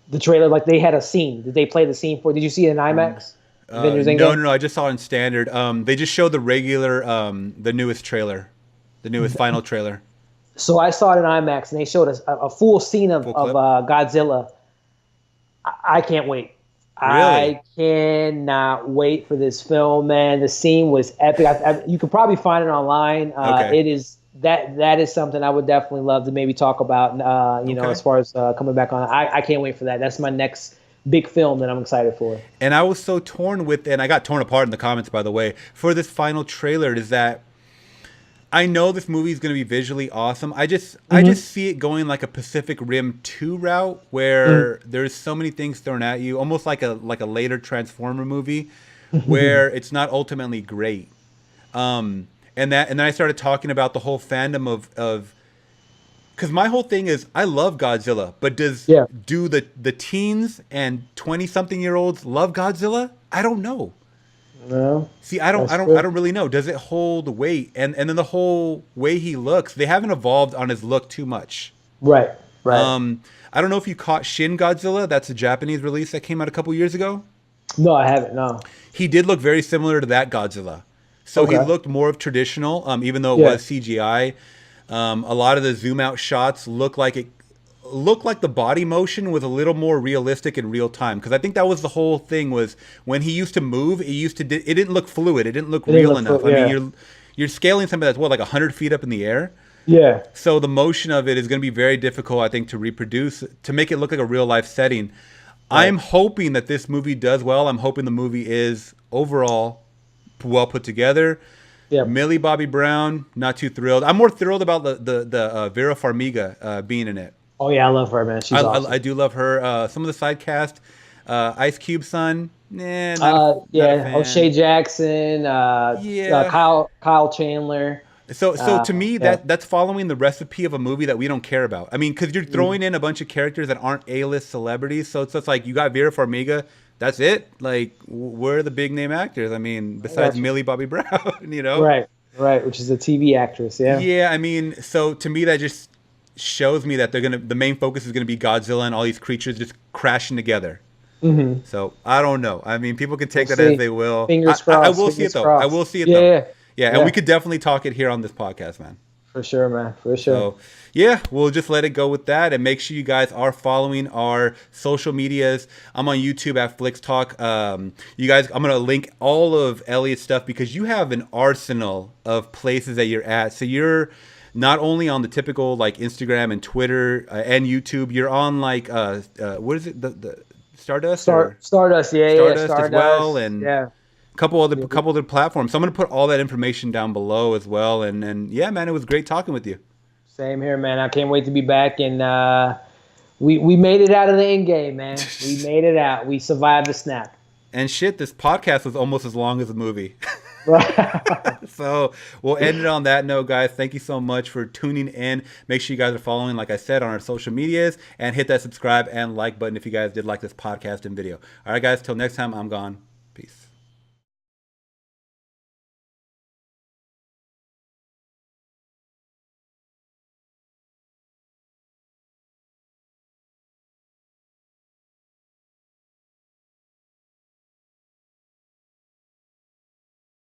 The trailer, like they had a scene. Did they play the scene for? Did you see it in IMAX? No. I just saw it in standard. They just showed the regular, the newest trailer, the newest final trailer. So I saw it in IMAX, and they showed us a full scene of Godzilla. I can't wait. Really? I cannot wait for this film, man. The scene was epic. You could probably find it online. It is. That is something I would definitely love to maybe talk about, as far as coming back on. I can't wait for that. That's my next big film that I'm excited for. And I was so torn and I got torn apart in the comments, by the way, for this final trailer, is that I know this movie is going to be visually awesome. I just see it going like a Pacific Rim 2 route where there's so many things thrown at you, almost like a later Transformer movie where it's not ultimately great. And then I started talking about the whole fandom of because my whole thing is I love Godzilla, but do the teens and 20-something-year-olds love Godzilla? I don't know. No. See, I don't really know. Does it hold weight? And then the whole way he looks, they haven't evolved on his look too much. Right. I don't know if you caught Shin Godzilla. That's a Japanese release that came out a couple years ago. No, I haven't. No. He did look very similar to that Godzilla. So he looked more of traditional, even though it was CGI. A lot of the zoom out shots looked like the body motion was a little more realistic in real time. Because I think that was the whole thing, was when he used to move, it didn't look fluid. It didn't look real enough. I mean, you're scaling something that's like 100 feet up in the air. Yeah. So the motion of it is going to be very difficult, I think, to reproduce, to make it look like a real life setting. Right. I'm hoping that this movie does well. I'm hoping the movie is overall well put together. Millie Bobby Brown, not too thrilled. I'm more thrilled about the Vera Farmiga being in it. Oh yeah, I love her, man. She's awesome. I do love her. Some of the side cast, Ice Cube son, not a fan. O'Shea Jackson, Yeah. Kyle Chandler. So to me, Yeah, that's following the recipe of a movie that we don't care about. I mean, because you're throwing in a bunch of characters that aren't A-list celebrities, so it's just like you got Vera Farmiga. That's it. Like, where are the big name actors? I mean, I besides got you. Millie Bobby Brown, you know? Right, right, which is a TV actress. Yeah. Yeah, I mean, so to me, that just shows me that the main focus is gonna be Godzilla and all these creatures just crashing together. Mm-hmm. So I don't know. I mean, people can We'll take that as see. they will. Fingers I crossed. will see it Fingers though. I crossed. will see it Yeah, though. yeah, Yeah, and we yeah. could definitely talk it here on this podcast, man. For sure, man. For sure. So yeah, we'll just let it go with that, and make sure you guys are following our social medias. I'm on YouTube at Flix Talk. You guys, I'm gonna link all of Elliot's stuff because you have an arsenal of places that you're at. So you're not only on the typical like Instagram and Twitter and YouTube. You're on like what is it, the Stardust or Stardust. Yeah, yeah. Stardust as Stardust. well, and Yeah. a couple other platforms. So I'm gonna put all that information down below as well. And yeah, man, it was great talking with you. Same here, man. I can't wait to be back, and we made it out of the end game, man. We made it out. We survived the snap. And shit, this podcast was almost as long as the movie. Right. So we'll end it on that note, guys. Thank you so much for tuning in. Make sure you guys are following, like I said, on our social medias, and hit that subscribe and like button if you guys did like this podcast and video. All right, guys, till next time, I'm gone.